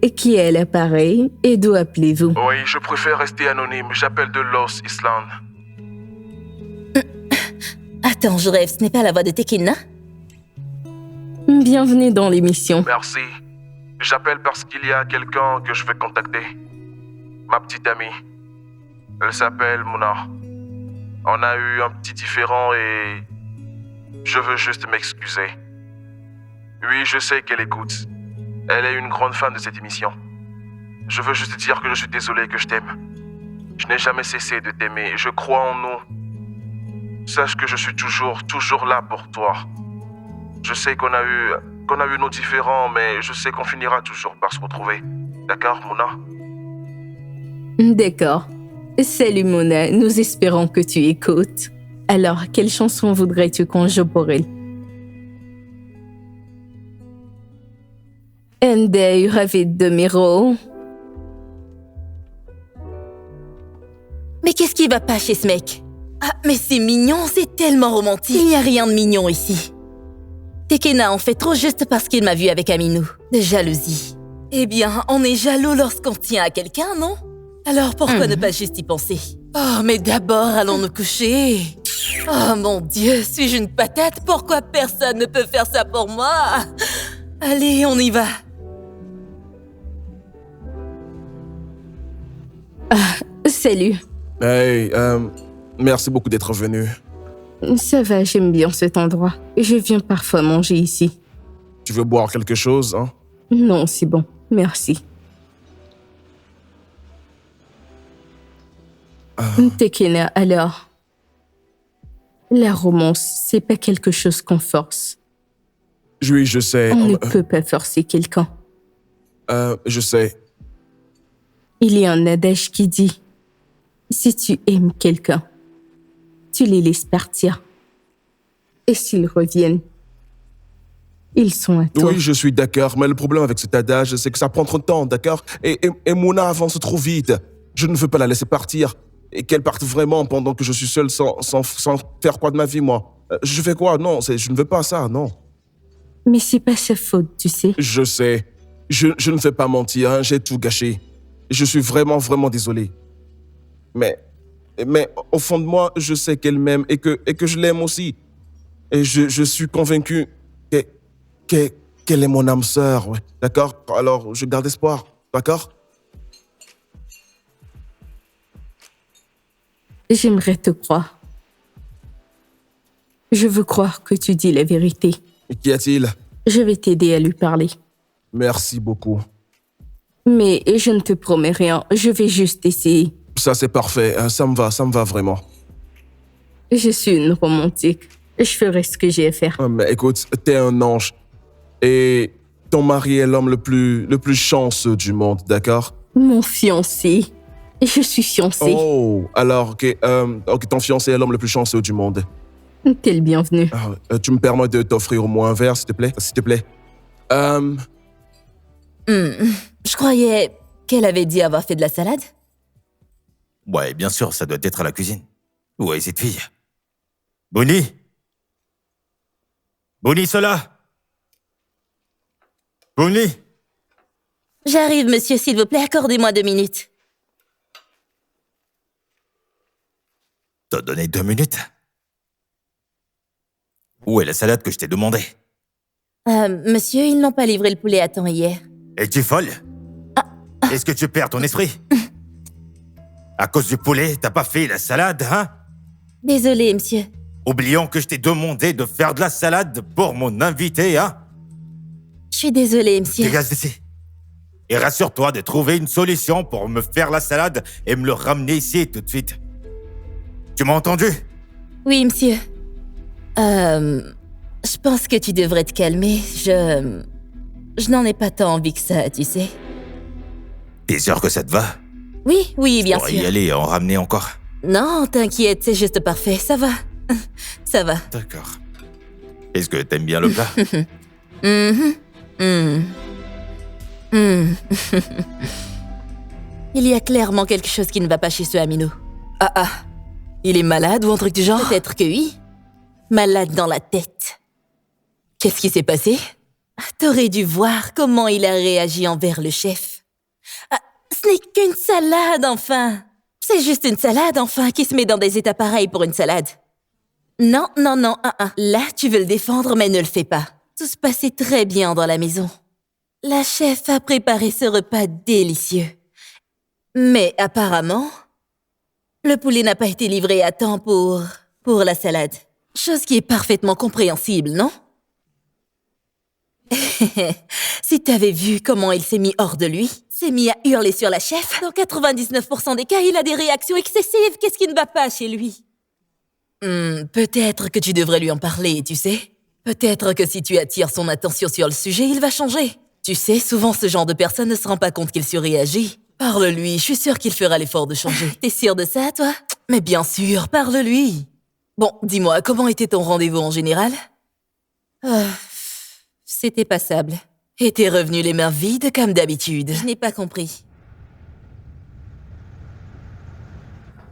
Et qui est à l'appareil et d'où appelez-vous? Oui, je préfère rester anonyme. J'appelle de Los Island. Attends, je rêve, ce n'est pas la voix de Tekina? Bienvenue dans l'émission. Merci. J'appelle parce qu'il y a quelqu'un que je veux contacter. Ma petite amie. Elle s'appelle Mouna. On a eu un petit différend et je veux juste m'excuser. Oui, je sais qu'elle écoute. Elle est une grande fan de cette émission. Je veux juste dire que je suis désolé que je t'aime. Je n'ai jamais cessé de t'aimer. Je crois en nous. Sache que je suis toujours là pour toi. Je sais qu'on a eu nos différends, mais je sais qu'on finira toujours par se retrouver. D'accord, Mouna? D'accord. Salut Mona, nous espérons que tu écoutes. Alors, quelle chanson voudrais-tu qu'on joue pour elle? Andei Ravid de Miro. Mais qu'est-ce qui va pas chez ce mec? Ah, mais c'est mignon, c'est tellement romantique. Il n'y a rien de mignon ici. Tekena en fait trop juste parce qu'il m'a vu avec Aminou. De jalousie. Eh bien, on est jaloux lorsqu'on tient à quelqu'un, non? Alors pourquoi ne pas juste y penser? Oh, mais d'abord, allons nous coucher. Oh mon Dieu, suis-je une patate? Pourquoi personne ne peut faire ça pour moi? Allez, on y va. Salut. Hey, merci beaucoup d'être venu. Ça va, j'aime bien cet endroit. Je viens parfois manger ici. Tu veux boire quelque chose, hein? Non, c'est bon. Merci. Tekena, alors. La romance, c'est pas quelque chose qu'on force. Oui, je sais. On ne peut pas forcer quelqu'un. Je sais. Il y a un adage qui dit « Si tu aimes quelqu'un, tu les laisses partir. Et s'ils reviennent, ils sont à toi. » Oui, je suis d'accord, mais le problème avec cet adage, c'est que ça prend trop de temps, d'accord? Et Mouna avance trop vite. Je ne veux pas la laisser partir. Et qu'elle parte vraiment pendant que je suis seul sans faire quoi de ma vie, moi. Je fais quoi? Non, je ne veux pas ça, non. Mais c'est pas sa faute, tu sais. Je sais. Je ne fais pas mentir, hein, j'ai tout gâché. Je suis vraiment désolé. Mais au fond de moi, je sais qu'elle m'aime et que je l'aime aussi. Et je suis convaincu qu'elle est mon âme sœur, ouais. D'accord? Alors, je garde espoir, d'accord? J'aimerais te croire. Je veux croire que tu dis la vérité. Et qu'y a-t-il? Je vais t'aider à lui parler. Merci beaucoup. Mais je ne te promets rien, je vais juste essayer. Ça, c'est parfait, hein, ça me va vraiment. Je suis une romantique. Je ferai ce que j'ai à faire. Mais écoute, t'es un ange. Et ton mari est l'homme le plus chanceux du monde, d'accord? Mon fiancé. Je suis fiancée. Oh, alors, ok, ton fiancé est l'homme le plus chanceux du monde. T'es le bienvenu. Tu me permets de t'offrir au moins un verre, s'il te plaît? S'il te plaît. Je croyais qu'elle avait dit avoir fait de la salade. Ouais, bien sûr, ça doit être à la cuisine. Où est cette fille? Bonnie? Bonnie, cela? Bonnie? J'arrive, monsieur, s'il vous plaît, accordez-moi 2 minutes. T'as donné 2 minutes? Où est la salade que je t'ai demandé? Monsieur, ils n'ont pas livré le poulet à temps hier. Es-tu folle? Est-ce que tu perds ton esprit? À cause du poulet, t'as pas fait la salade, hein? Désolée, monsieur. Oublions que je t'ai demandé de faire de la salade pour mon invité, hein? Je suis désolée, monsieur. Dégage d'ici. Et rassure-toi de trouver une solution pour me faire la salade et me le ramener ici tout de suite. Tu m'as entendu? Oui, monsieur. Je pense que tu devrais te calmer. Je n'en ai pas tant envie que ça, tu sais. T'es sûr que ça te va? Oui, bien Pour sûr. y aller et en ramener encore? Non, t'inquiète, c'est juste parfait. Ça va. Ça va. D'accord. Est-ce que t'aimes bien le plat? Il y a clairement quelque chose qui ne va pas chez ce Amino. Ah. Il est malade ou un truc du genre? Peut-être que oui. Malade dans la tête. Qu'est-ce qui s'est passé? T'aurais dû voir comment il a réagi envers le chef. Ce n'est qu'une salade, enfin. C'est juste une salade, enfin, qui se met dans des états pareils pour une salade. Non. Là, tu veux le défendre, mais ne le fais pas. Tout se passait très bien dans la maison. La chef a préparé ce repas délicieux. Mais apparemment, le poulet n'a pas été livré à temps pour la salade. Chose qui est parfaitement compréhensible, non? Si t'avais vu comment il s'est mis hors de lui, s'est mis à hurler sur la chef, dans 99% des cas, il a des réactions excessives. Qu'est-ce qui ne va pas chez lui? Peut-être que tu devrais lui en parler, tu sais. Peut-être que si tu attires son attention sur le sujet, il va changer. Tu sais, souvent ce genre de personne ne se rend pas compte qu'il surréagit. Parle-lui, je suis sûre qu'il fera l'effort de changer. T'es sûre de ça, toi? Mais bien sûr, parle-lui. Bon, dis-moi, comment était ton rendez-vous en général? C'était passable. Et t'es revenu les mains vides comme d'habitude. Je n'ai pas compris.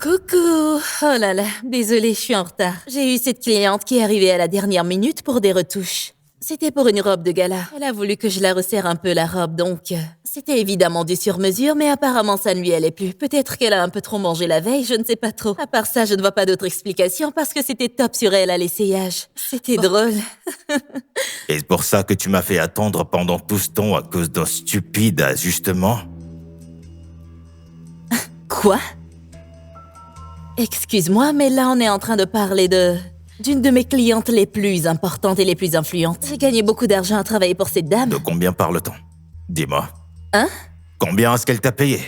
Coucou! Oh là là, désolée, je suis en retard. J'ai eu cette cliente qui est arrivée à la dernière minute pour des retouches. C'était pour une robe de gala. Elle a voulu que je la resserre un peu la robe, donc... C'était évidemment du sur-mesure, mais apparemment ça ne lui allait plus. Peut-être qu'elle a un peu trop mangé la veille, je ne sais pas trop. À part ça, je ne vois pas d'autre explication parce que c'était top sur elle à l'essayage. C'était drôle. Et c'est pour ça que tu m'as fait attendre pendant tout ce temps à cause d'un stupide ajustement? Quoi? Excuse-moi, mais là on est en train de parler d'une de mes clientes les plus importantes et les plus influentes. J'ai gagné beaucoup d'argent à travailler pour cette dame. De combien parle-t-on? Dis-moi. Hein? Combien est-ce qu'elle t'a payé?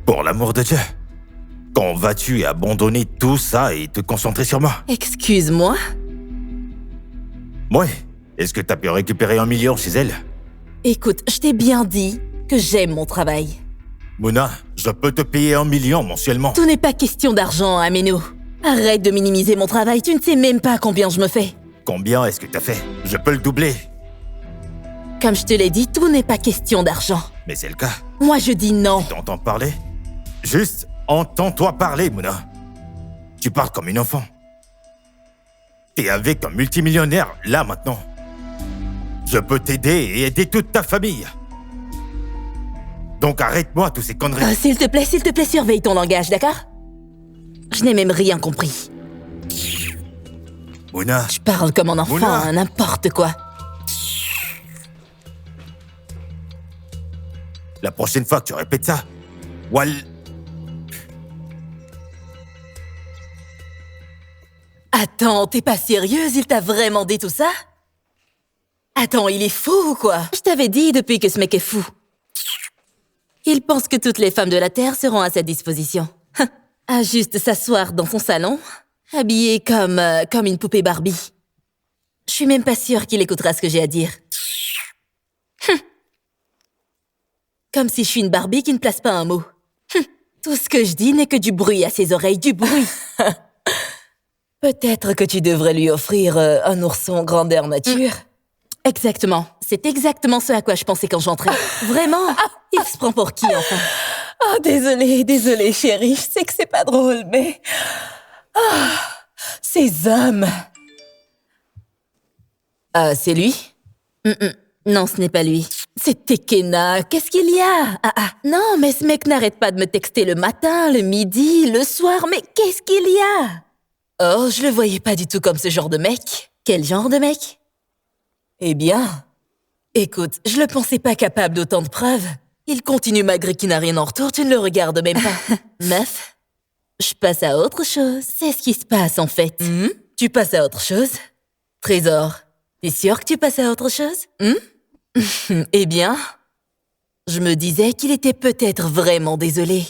Pour l'amour de Dieu. Quand vas-tu abandonner tout ça et te concentrer sur moi? Excuse-moi? Ouais. Est-ce que t'as pu récupérer 1 million chez elle? Écoute, je t'ai bien dit que j'aime mon travail. Mouna, je peux te payer 1 million mensuellement. Tout n'est pas question d'argent, Ameno. Arrête de minimiser mon travail, tu ne sais même pas combien je me fais. Combien est-ce que t'as fait? Je peux le doubler. Comme je te l'ai dit, tout n'est pas question d'argent. Mais c'est le cas. Moi, je dis non. T'entends parler? Juste, entends-toi parler, Mouna. Tu parles comme une enfant. T'es avec un multimillionnaire, là, maintenant. Je peux t'aider et aider toute ta famille. Donc arrête-moi tous ces conneries. S'il te plaît, surveille ton langage, d'accord? Je n'ai même rien compris. Mouna, Je parle comme un enfant, Mouna. hein, n'importe quoi. la prochaine fois que tu répètes ça, Wal... Attends, t'es pas sérieuse? Il t'a vraiment dit tout ça? Attends, il est fou ou quoi? Je t'avais dit depuis que ce mec est fou. Il pense que toutes les femmes de la Terre seront à sa disposition. À juste s'asseoir dans son salon, habillé comme une poupée Barbie. Je suis même pas sûre qu'il écoutera ce que j'ai à dire. Comme si je suis une Barbie qui ne place pas un mot. Tout ce que je dis n'est que du bruit à ses oreilles, du bruit. Peut-être que tu devrais lui offrir un ourson grandeur nature. Exactement. C'est exactement ce à quoi je pensais quand j'entrais. Vraiment? Il se prend pour qui, enfin? Oh, désolée, chérie. Je sais que c'est pas drôle, mais... ces hommes... c'est lui? Non, ce n'est pas lui. C'est Tekena. Qu'est-ce qu'il y a? Non, mais ce mec n'arrête pas de me texter le matin, le midi, le soir. Mais qu'est-ce qu'il y a? Oh, je le voyais pas du tout comme ce genre de mec. Quel genre de mec? Eh bien, écoute, je le pensais pas capable d'autant de preuves. Il continue malgré qu'il n'a rien en retour, tu ne le regardes même pas. Meuf, je passe à autre chose. C'est ce qui se passe en fait. Tu passes à autre chose? Trésor, t'es sûr que tu passes à autre chose? Eh bien, je me disais qu'il était peut-être vraiment désolé.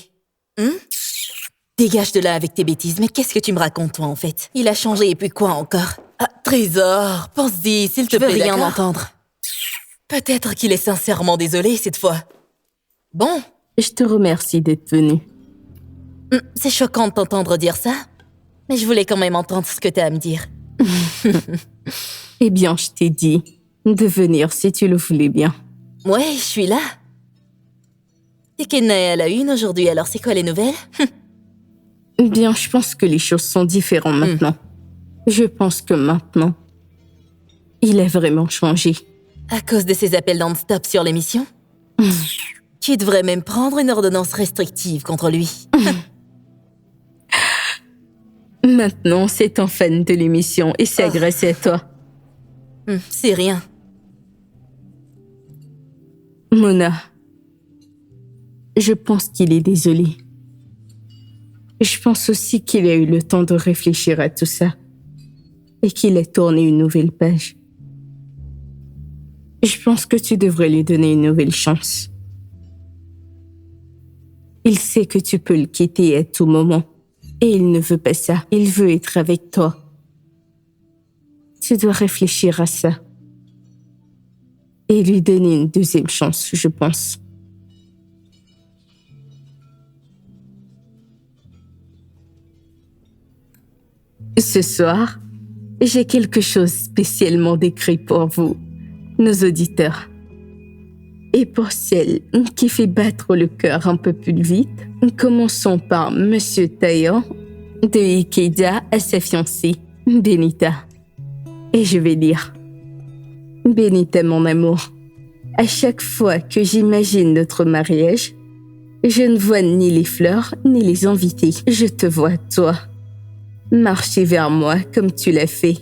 Dégage de là avec tes bêtises, mais qu'est-ce que tu me racontes toi en fait? Il a changé et puis quoi encore? Ah, Trésor, pense-y, s'il te plaît, rien d'accord? entendre. Peut-être qu'il est sincèrement désolé cette fois. Bon, Je te remercie d'être venu. c'est choquant de t'entendre dire ça, mais je voulais quand même entendre ce que t'as à me dire. Eh bien, je t'ai dit de venir si tu le voulais bien. Ouais, je suis là. T'es kidnappée à la une aujourd'hui, alors c'est quoi les nouvelles? Eh bien, je pense que les choses sont différentes maintenant. Je pense que maintenant, il a vraiment changé. À cause de ces appels non-stop sur l'émission? Tu devrais même prendre une ordonnance restrictive contre lui. Maintenant, c'est un fan de l'émission et s'agresse à toi. C'est rien. Mona, je pense qu'il est désolé. Je pense aussi qu'il a eu le temps de réfléchir à tout ça et qu'il a tourné une nouvelle page. Je pense que tu devrais lui donner une nouvelle chance. Il sait que tu peux le quitter à tout moment et il ne veut pas ça. Il veut être avec toi. Tu dois réfléchir à ça et lui donner une deuxième chance, je pense. Ce soir, j'ai quelque chose spécialement décrit pour vous, nos auditeurs. Et pour celle qui fait battre le cœur un peu plus vite, commençons par Monsieur Taillon, de Ikeda à sa fiancée, Benita. Et je vais lire. Benita, mon amour, à chaque fois que j'imagine notre mariage, je ne vois ni les fleurs ni les invités. Je te vois, toi, marcher vers moi comme tu l'as fait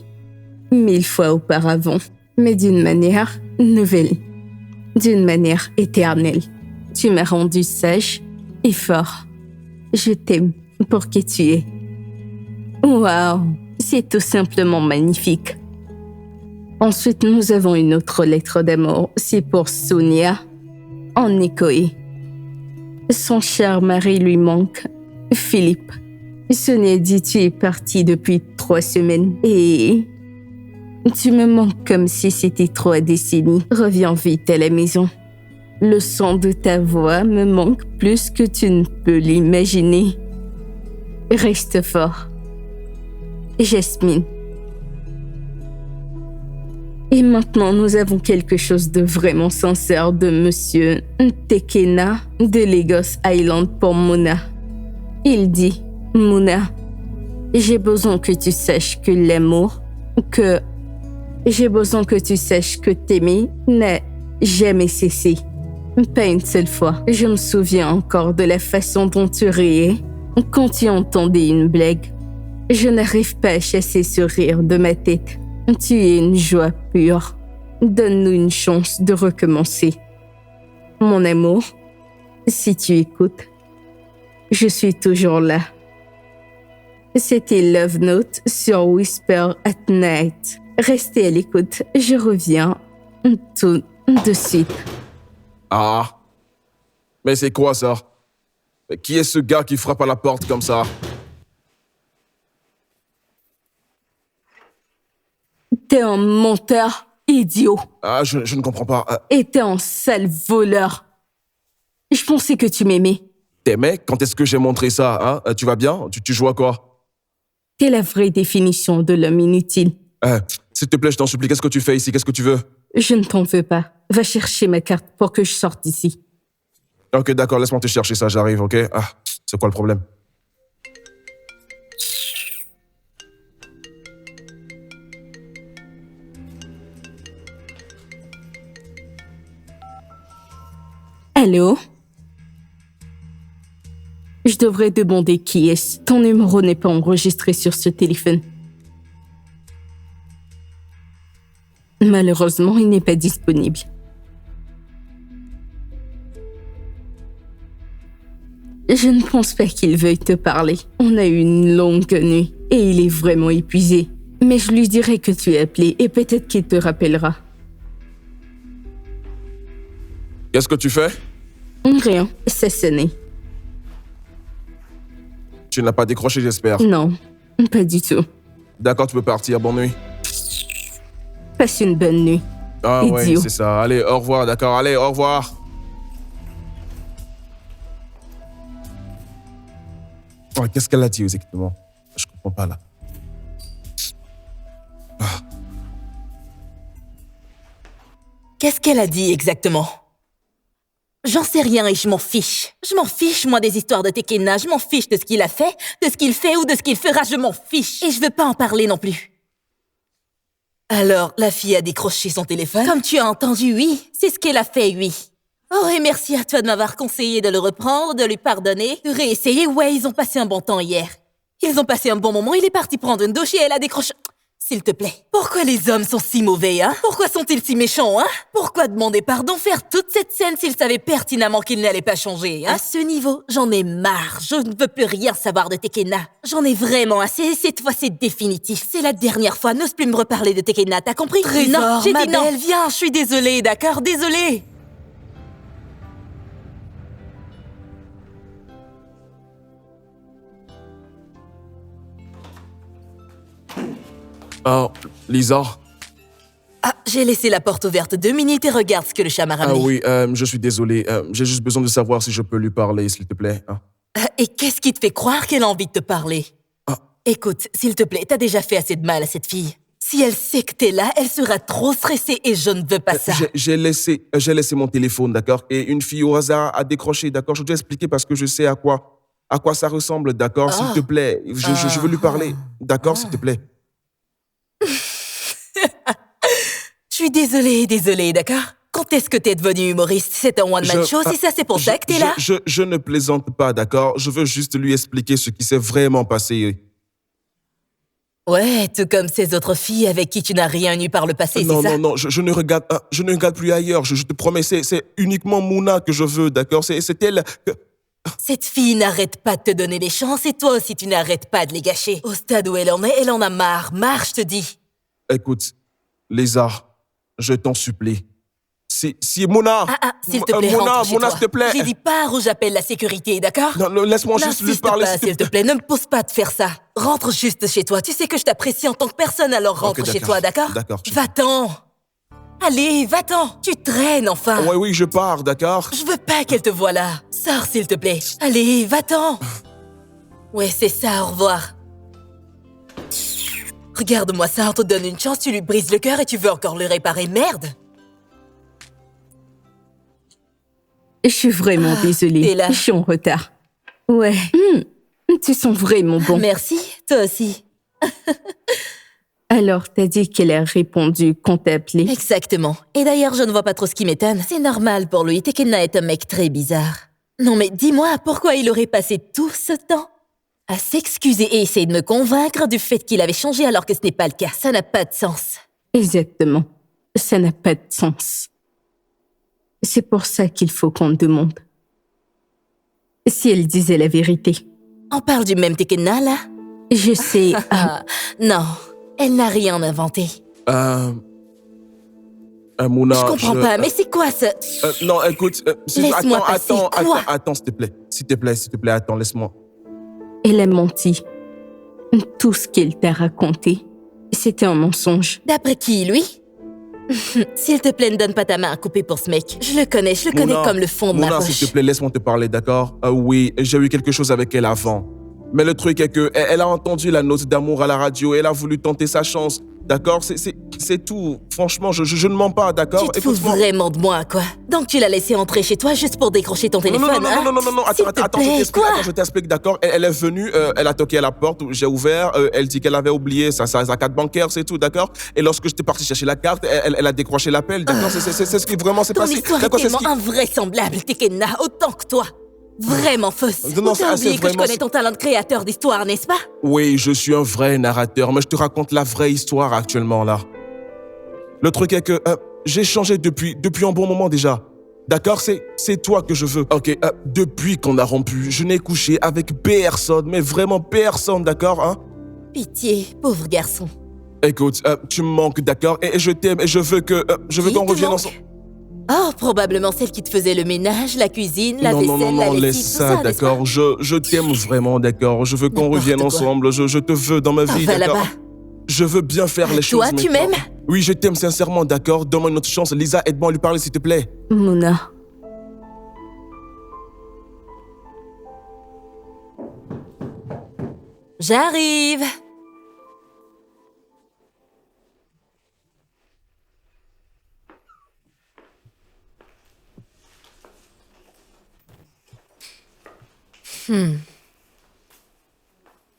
1000 fois auparavant, mais d'une manière nouvelle, d'une manière éternelle. Tu m'as rendu sage et fort. Je t'aime pour qui tu es. Waouh, c'est tout simplement magnifique. Ensuite, nous avons une autre lettre d'amour. C'est pour Sonia, en Écoé. Son cher mari lui manque, Philippe. Sonia dit tu es parti depuis 3 semaines et tu me manques comme si c'était 3 décennies. Reviens vite à la maison. Le son de ta voix me manque plus que tu ne peux l'imaginer. Reste fort. Jasmine. Et maintenant, nous avons quelque chose de vraiment sincère de Monsieur Tekena de Lagos Island pour Mona. Il dit, Mona, j'ai besoin que tu saches que l'amour, j'ai besoin que tu saches que t'aimer n'a jamais cessé. Pas une seule fois. Je me souviens encore de la façon dont tu riais quand tu entendais une blague. Je n'arrive pas à chasser ce rire de ma tête. Tu es une joie pure. Donne-nous une chance de recommencer. Mon amour, si tu écoutes, je suis toujours là. C'était Love Note sur Whisper at Night. Restez à l'écoute, je reviens tout de suite. Ah. Mais c'est quoi ça? Mais qui est ce gars qui frappe à la porte comme ça? T'es un menteur, idiot. Ah, je ne comprends pas. Et t'es un sale voleur. Je pensais que tu m'aimais. T'aimais? Quand est-ce que j'ai montré ça, hein? Tu vas bien? Tu joues à quoi? T'es la vraie définition de l'homme inutile. S'il te plaît, je t'en supplie, qu'est-ce que tu fais ici? Qu'est-ce que tu veux? Je ne t'en veux pas. Va chercher ma carte pour que je sorte d'ici. Ok, d'accord, laisse-moi te chercher ça, j'arrive, ok? Ah, c'est quoi le problème? Allô? Je devrais demander qui est-ce. Ton numéro n'est pas enregistré sur ce téléphone. Malheureusement, il n'est pas disponible. Je ne pense pas qu'il veuille te parler. On a eu une longue nuit et il est vraiment épuisé. Mais je lui dirai que tu es appelé et peut-être qu'il te rappellera. Qu'est-ce que tu fais? Rien, ça sonnait. Tu n'as pas décroché, j'espère. Non, pas du tout. D'accord, tu peux partir. Bonne nuit. Passe une bonne nuit. Ah ouais, Idiot. c'est ça. Allez, au revoir, d'accord. Allez, au revoir. Ouais, qu'est-ce qu'elle a dit exactement? Je comprends pas là. Qu'est-ce qu'elle a dit exactement? J'en sais rien et je m'en fiche. Je m'en fiche, moi, des histoires de Tekena. Je m'en fiche de ce qu'il a fait, de ce qu'il fait ou de ce qu'il fera. Je m'en fiche. Et je veux pas en parler non plus. Alors, la fille a décroché son téléphone? Comme tu as entendu, oui. C'est ce qu'elle a fait, oui. Oh, et merci à toi de m'avoir conseillé de le reprendre, de lui pardonner, de réessayer. Ouais, ils ont passé un bon temps hier. Ils ont passé un bon moment. Il est parti prendre une douche et elle a décroché... S'il te plaît, pourquoi les hommes sont si mauvais, hein? Pourquoi sont-ils si méchants, hein? Pourquoi demander pardon, faire toute cette scène s'ils savaient pertinemment qu'il n'allait pas changer, hein? À ce niveau, j'en ai marre. Je ne veux plus rien savoir de Tekena. J'en ai vraiment assez. Cette fois, c'est définitif. C'est la dernière fois. N'ose plus me reparler de Tekena, t'as compris? Trésor, non, j'ai ma dit non. belle, viens, je suis désolée, d'accord? Désolée. Oh, Lisa. Ah, j'ai laissé la porte ouverte 2 minutes et regarde ce que le chat m'a Ah ramené. oui, je suis désolé. J'ai juste besoin de savoir si je peux lui parler, s'il te plaît. Hein. Et qu'est-ce qui te fait croire qu'elle a envie de te parler? Ah. Écoute, s'il te plaît, t'as déjà fait assez de mal à cette fille. Si elle sait que t'es là, elle sera trop stressée et je ne veux pas ça. J'ai laissé mon téléphone, d'accord? Et une fille au hasard a décroché, d'accord? Je dois expliquer parce que je sais à quoi ça ressemble, d'accord? S'il te plaît, je veux lui parler, d'accord? S'il te plaît. Je suis désolée, d'accord? Quand est-ce que t'es devenu humoriste? C'est un one-man show, si ça c'est pour ça que t'es là? Je ne plaisante pas, d'accord? Je veux juste lui expliquer ce qui s'est vraiment passé. Ouais, tout comme ces autres filles avec qui tu n'as rien eu par le passé, Non, c'est ça? non, je ne regarde plus ailleurs. Je te promets, c'est uniquement Mouna que je veux, d'accord? C'est elle que... Cette fille n'arrête pas de te donner des chances et toi aussi tu n'arrêtes pas de les gâcher. Au stade où elle en est, elle en a marre. Marre, je te dis. Écoute, Lézard, je t'en supplie. Si Mouna... S'il te plaît, Mouna, rentre chez Mouna, toi. s'il te plaît. J'ai dit pars ou j'appelle la sécurité, d'accord? Non, laisse-moi juste lui N'insiste parler. pas, s'il te plaît. Ne me pose pas de faire ça. Rentre juste chez toi. Tu sais que je t'apprécie en tant que personne, alors rentre Ok, chez toi, d'accord? D'accord. Va-t'en. Allez, va-t'en. Tu traînes, enfin. Oui, je pars, d'accord? Je veux pas qu'elle te voie là. Sors, s'il te plaît. Allez, va-t'en. Ouais, c'est ça, au revoir. Regarde-moi ça, on te donne une chance, tu lui brises le cœur et tu veux encore le réparer, merde. Je suis vraiment désolée. t'es là. Je suis en retard. Ouais. Tu sens vraiment bon. Merci, toi aussi. Alors, t'as dit qu'elle a répondu quand t'as appelé? Exactement. Et d'ailleurs, je ne vois pas trop ce qui m'étonne. C'est normal pour lui, Tekena est un mec très bizarre. Non mais dis-moi, pourquoi il aurait passé tout ce temps à s'excuser et essayer de me convaincre du fait qu'il avait changé alors que ce n'est pas le cas? Ça n'a pas de sens. Exactement. Ça n'a pas de sens. C'est pour ça qu'il faut qu'on demande. Si elle disait la vérité. On parle du même Tekena, là? Je sais... Non, elle n'a rien inventé. Mouna, Je comprends pas, mais c'est quoi ça? non, écoute, Laisse-moi passer, quoi? attends, s'il te plaît, attends, laisse-moi. Elle a menti. Tout ce qu'elle t'a raconté, c'était un mensonge. D'après qui, lui? S'il te plaît, ne donne pas ta main à couper pour ce mec. Je le connais comme le fond de ma Mouna, poche. s'il te plaît, laisse-moi te parler, d'accord? Oui, j'ai eu quelque chose avec elle avant. Mais le truc est que elle a entendu la note d'amour à la radio et elle a voulu tenter sa chance, d'accord? C'est tout. Franchement, je ne mens pas, d'accord? Tu te fous vraiment de moi, quoi. Donc tu l'as laissé entrer chez toi juste pour décrocher ton téléphone, non, hein? attends, je t'explique, d'accord? Elle est venue, elle a toqué à la porte, j'ai ouvert, elle dit qu'elle avait oublié sa carte bancaire, c'est tout, d'accord? Et lorsque j'étais parti chercher la carte, elle a décroché l'appel, d'accord? C'est ce qui vraiment s'est Ton passé. histoire est D'accord, tellement invraisemblable, Tekena, autant que toi. Vraiment fausse. Non, Ou t'as c'est oublié que je vraiment- connais ton talent de créateur d'histoire, n'est-ce pas? Oui, je suis un vrai narrateur, mais je te raconte la vraie histoire actuellement, là. Le truc est que j'ai changé depuis un bon moment déjà. D'accord, c'est toi que je veux. Ok, depuis qu'on a rompu, je n'ai couché avec personne, mais vraiment personne, d'accord, hein? Pitié, pauvre garçon. Écoute, tu me manques, d'accord, et je t'aime, et je veux Qui qu'on te revienne manque? ensemble. Oh, probablement celle qui te faisait le ménage, la cuisine, la vaisselle, la lessive, laisse tout ça, ça, n'est-ce d'accord, je t'aime vraiment, d'accord, je veux qu'on N'importe revienne quoi. ensemble, je te veux dans ma pas? vie, Va d'accord? là-bas. Je veux bien faire les choses Toi, tu maintenant. m'aimes? Oui, je t'aime sincèrement, d'accord, donne-moi une autre chance. Lisa, aide-moi à lui parler, s'il te plaît. Mouna, J'arrive.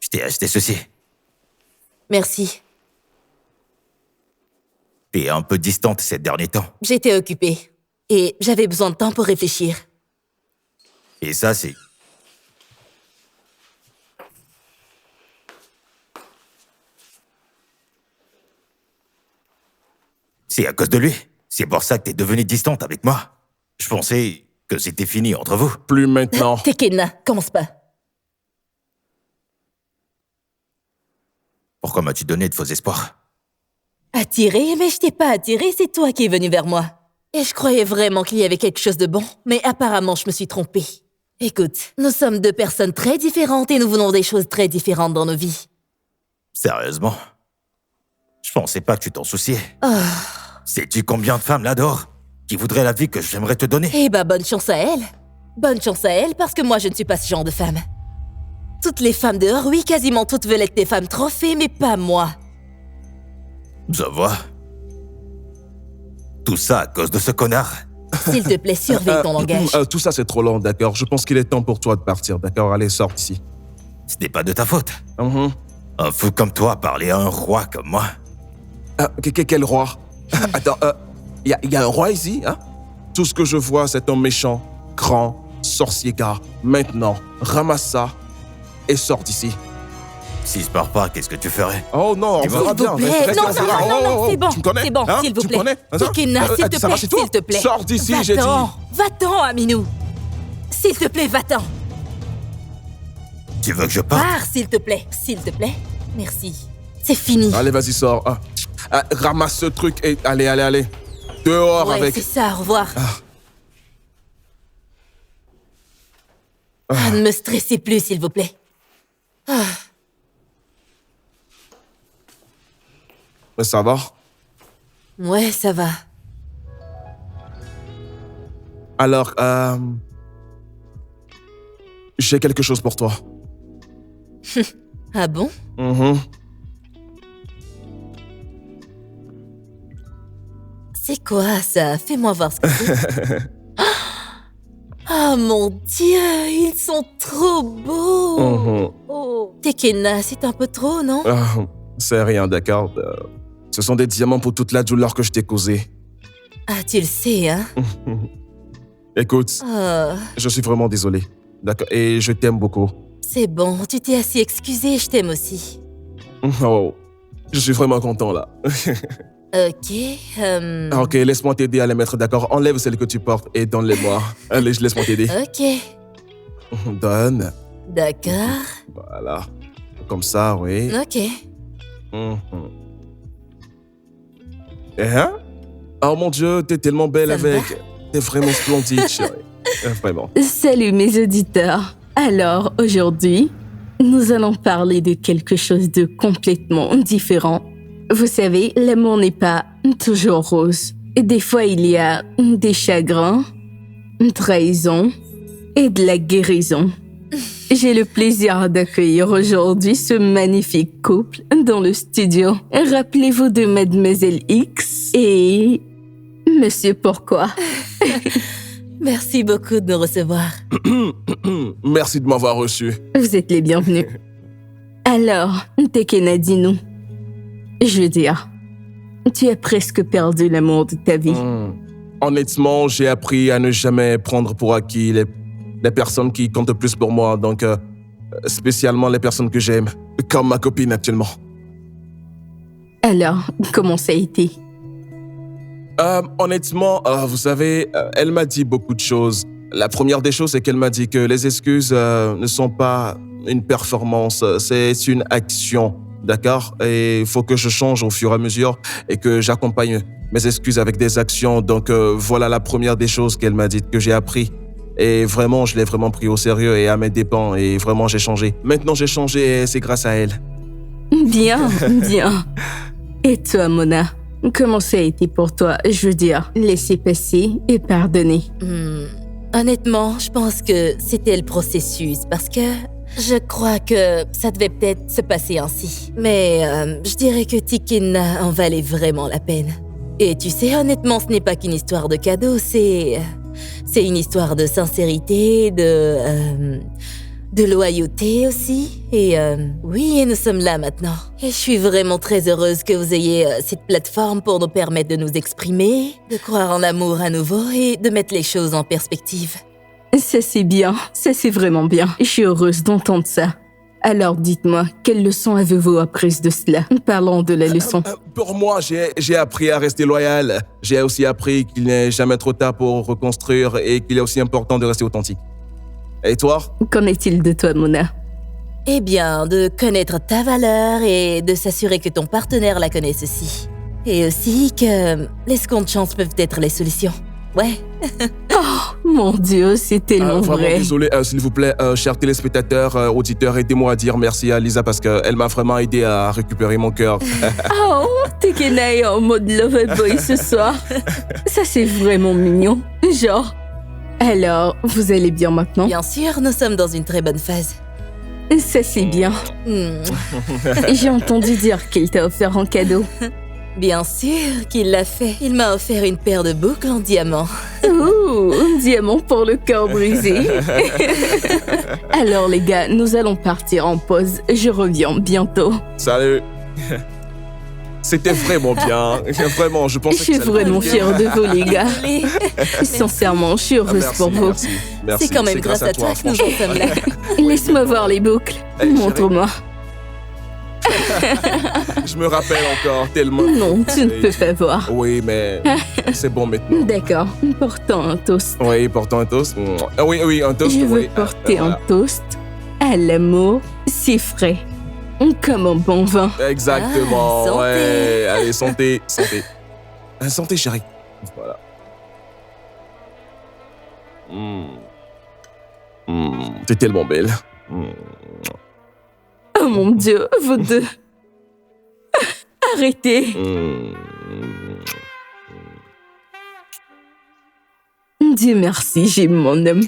Je t'ai acheté ceci. Merci. T'es un peu distante ces derniers temps. J'étais occupée. Et j'avais besoin de temps pour réfléchir. Et ça, c'est... C'est à cause de lui. C'est pour ça que t'es devenue distante avec moi. Je pensais que c'était fini entre vous. Plus maintenant. Tekena, commence pas. Pourquoi m'as-tu donné de faux espoirs? Attiré? Mais je t'ai pas attiré, c'est toi qui es venu vers moi. Et je croyais vraiment qu'il y avait quelque chose de bon, mais apparemment je me suis trompée. Écoute, nous sommes deux personnes très différentes et nous voulons des choses très différentes dans nos vies. Sérieusement? Je pensais pas que tu t'en souciais. Oh. Sais-tu combien de femmes l'adorent? Qui voudraient la vie que j'aimerais te donner? Eh bah, bonne chance à elle. Bonne chance à elle, parce que moi, je ne suis pas ce genre de femme. Toutes les femmes dehors, oui, quasiment toutes veulent être des femmes trophées, mais pas moi. Je vois. Tout ça à cause de ce connard. S'il te plaît, surveille ton langage. Tout ça, c'est trop long, d'accord. Je pense qu'il est temps pour toi de partir, d'accord. Allez, sors d'ici. Ce n'est pas de ta faute. Mhm. Un fou comme toi parler à un roi comme moi. Quel roi? Attends, y a un roi ici, hein? Tout ce que je vois, c'est un méchant, grand, sorcier gars. Maintenant, ramasse ça et sors d'ici. Si je pars pas, qu'est-ce que tu ferais? Oh non, on S'il verra vous bien. plaît. Reste, Non, on non, verra. non, non, Oh, c'est bon. Tu me connais? C'est bon, hein? s'il vous Tu me plaît. connais? Hein, ça? Tekena, s'il te Ça va plaît, chez toi? s'il te plaît. Sors d'ici, j'ai dit. Va-t'en, Aminou. S'il te plaît, va-t'en. Tu veux que je parte? Pars, s'il te plaît. S'il te plaît. Merci. C'est fini. Allez, vas-y, sors. Ramasse ce truc et allez. Dehors Ouais, avec... c'est ça, au revoir. Ne me stressez plus, s'il vous plaît. Mais ça va? Ouais, ça va. Alors, j'ai quelque chose pour toi. Ah bon? Mhm. C'est quoi, ça? Fais-moi voir ce que c'est. Oh mon Dieu, ils sont trop beaux! Mhm. Oh. Tekena, c'est un peu trop, non? C'est rien, d'accord. Ce sont des diamants pour toute la douleur que je t'ai causée. Ah, tu le sais, hein? Écoute, Oh, je suis vraiment désolé. D'accord, et je t'aime beaucoup. c'est bon, tu t'es assez excusé, je t'aime aussi. Oh, je suis vraiment content là. Ok, Ok, laisse-moi t'aider à les mettre, d'accord? Enlève celle que tu portes et donne-les-moi. Allez, laisse-moi t'aider. Ok, Donne. d'accord. Voilà. Comme ça, oui. Ok. Mhm. Hein? Oh mon Dieu, t'es tellement belle Ça me avec. T'es vraiment splendide, chérie. Vraiment. salut mes auditeurs. Alors aujourd'hui, nous allons parler de quelque chose de complètement différent. Vous savez, l'amour n'est pas toujours rose. Des fois, il y a des chagrins, une trahison et de la guérison. J'ai le plaisir d'accueillir aujourd'hui ce magnifique couple dans le studio. Rappelez-vous de Mademoiselle X et Monsieur Pourquoi. Merci beaucoup de nous recevoir. Merci de m'avoir reçu. Vous êtes les bienvenus. Alors, Tekena, dis-nous. Je veux dire, tu as presque perdu l'amour de ta vie. Honnêtement, j'ai appris à ne jamais prendre pour acquis les personnes qui comptent le plus pour moi, donc spécialement les personnes que j'aime, comme ma copine actuellement. Alors, comment ça a été? Honnêtement, vous savez, elle m'a dit beaucoup de choses. La première des choses, c'est qu'elle m'a dit que les excuses ne sont pas une performance, c'est une action, d'accord? Et il faut que je change au fur et à mesure et que j'accompagne mes excuses avec des actions. Donc voilà la première des choses qu'elle m'a dit, que j'ai appris. Et vraiment, je l'ai vraiment pris au sérieux et à mes dépens. Et vraiment, j'ai changé. Maintenant, j'ai changé et c'est grâce à elle. Bien, bien. Et toi, Mona, comment ça a été pour toi? Je veux dire, laisser passer et pardonner. Honnêtement, je pense que c'était le processus parce que je crois que ça devait peut-être se passer ainsi. Mais je dirais que Tikinna en valait vraiment la peine. Et tu sais, honnêtement, ce n'est pas qu'une histoire de cadeau, c'est une histoire de sincérité, de loyauté aussi. Et oui, et nous sommes là maintenant. Et je suis vraiment très heureuse que vous ayez cette plateforme pour nous permettre de nous exprimer, de croire en l'amour à nouveau et de mettre les choses en perspective. Ça c'est bien, ça c'est vraiment bien. Je suis heureuse d'entendre ça. Alors dites-moi, quelle leçon avez-vous apprise de cela? Parlons de la leçon. Pour moi, j'ai appris à rester loyal. J'ai aussi appris qu'il n'est jamais trop tard pour reconstruire et qu'il est aussi important de rester authentique. Et toi? Qu'en est-il de toi, Mona? Eh bien, de connaître ta valeur et de s'assurer que ton partenaire la connaisse aussi. Et aussi que les secondes chances peuvent être les solutions. Ouais. Mon Dieu, c'est tellement Vraiment vrai. désolé, s'il vous plaît, chers téléspectateurs, auditeurs, aidez-moi à dire merci à Lisa parce qu'elle m'a vraiment aidé à récupérer mon cœur. Oh, Tikinna est en mode loverboy ce soir. Ça, c'est vraiment mignon. Genre. Alors, vous allez bien maintenant? Bien sûr, nous sommes dans une très bonne phase. Ça, c'est bien. J'ai entendu dire qu'il t'a offert un cadeau. Bien sûr qu'il l'a fait. Il m'a offert une paire de boucles en diamant. Ouh, un diamant pour le cœur brisé. Alors, les gars, nous allons partir en pause. Je reviens bientôt. Salut. C'était vraiment bien. Vraiment, je pensais Je suis que ça allait vraiment être bien. fière de vous, les gars. Désolée. Sincèrement, je suis heureuse Merci, pour vous. merci, merci. C'est quand même grâce à toi que nous en sommes là. Laisse-moi voir les boucles. Hey, chérie. Montre-moi. Je me rappelle encore tellement. Non, tu ne peux pas voir. Oui, mais c'est bon maintenant. D'accord, portons un toast. Oui, portons un toast. Oui, un toast. Je veux oui. porter Voilà. un toast à l'amour si frais, comme un bon vin. Exactement. Ah, santé. Ouais. Allez, santé, santé. Santé, chérie. Voilà. T'es tellement belle. Oh mon Dieu, vous deux. Arrêtez. Dieu merci, j'ai mon homme.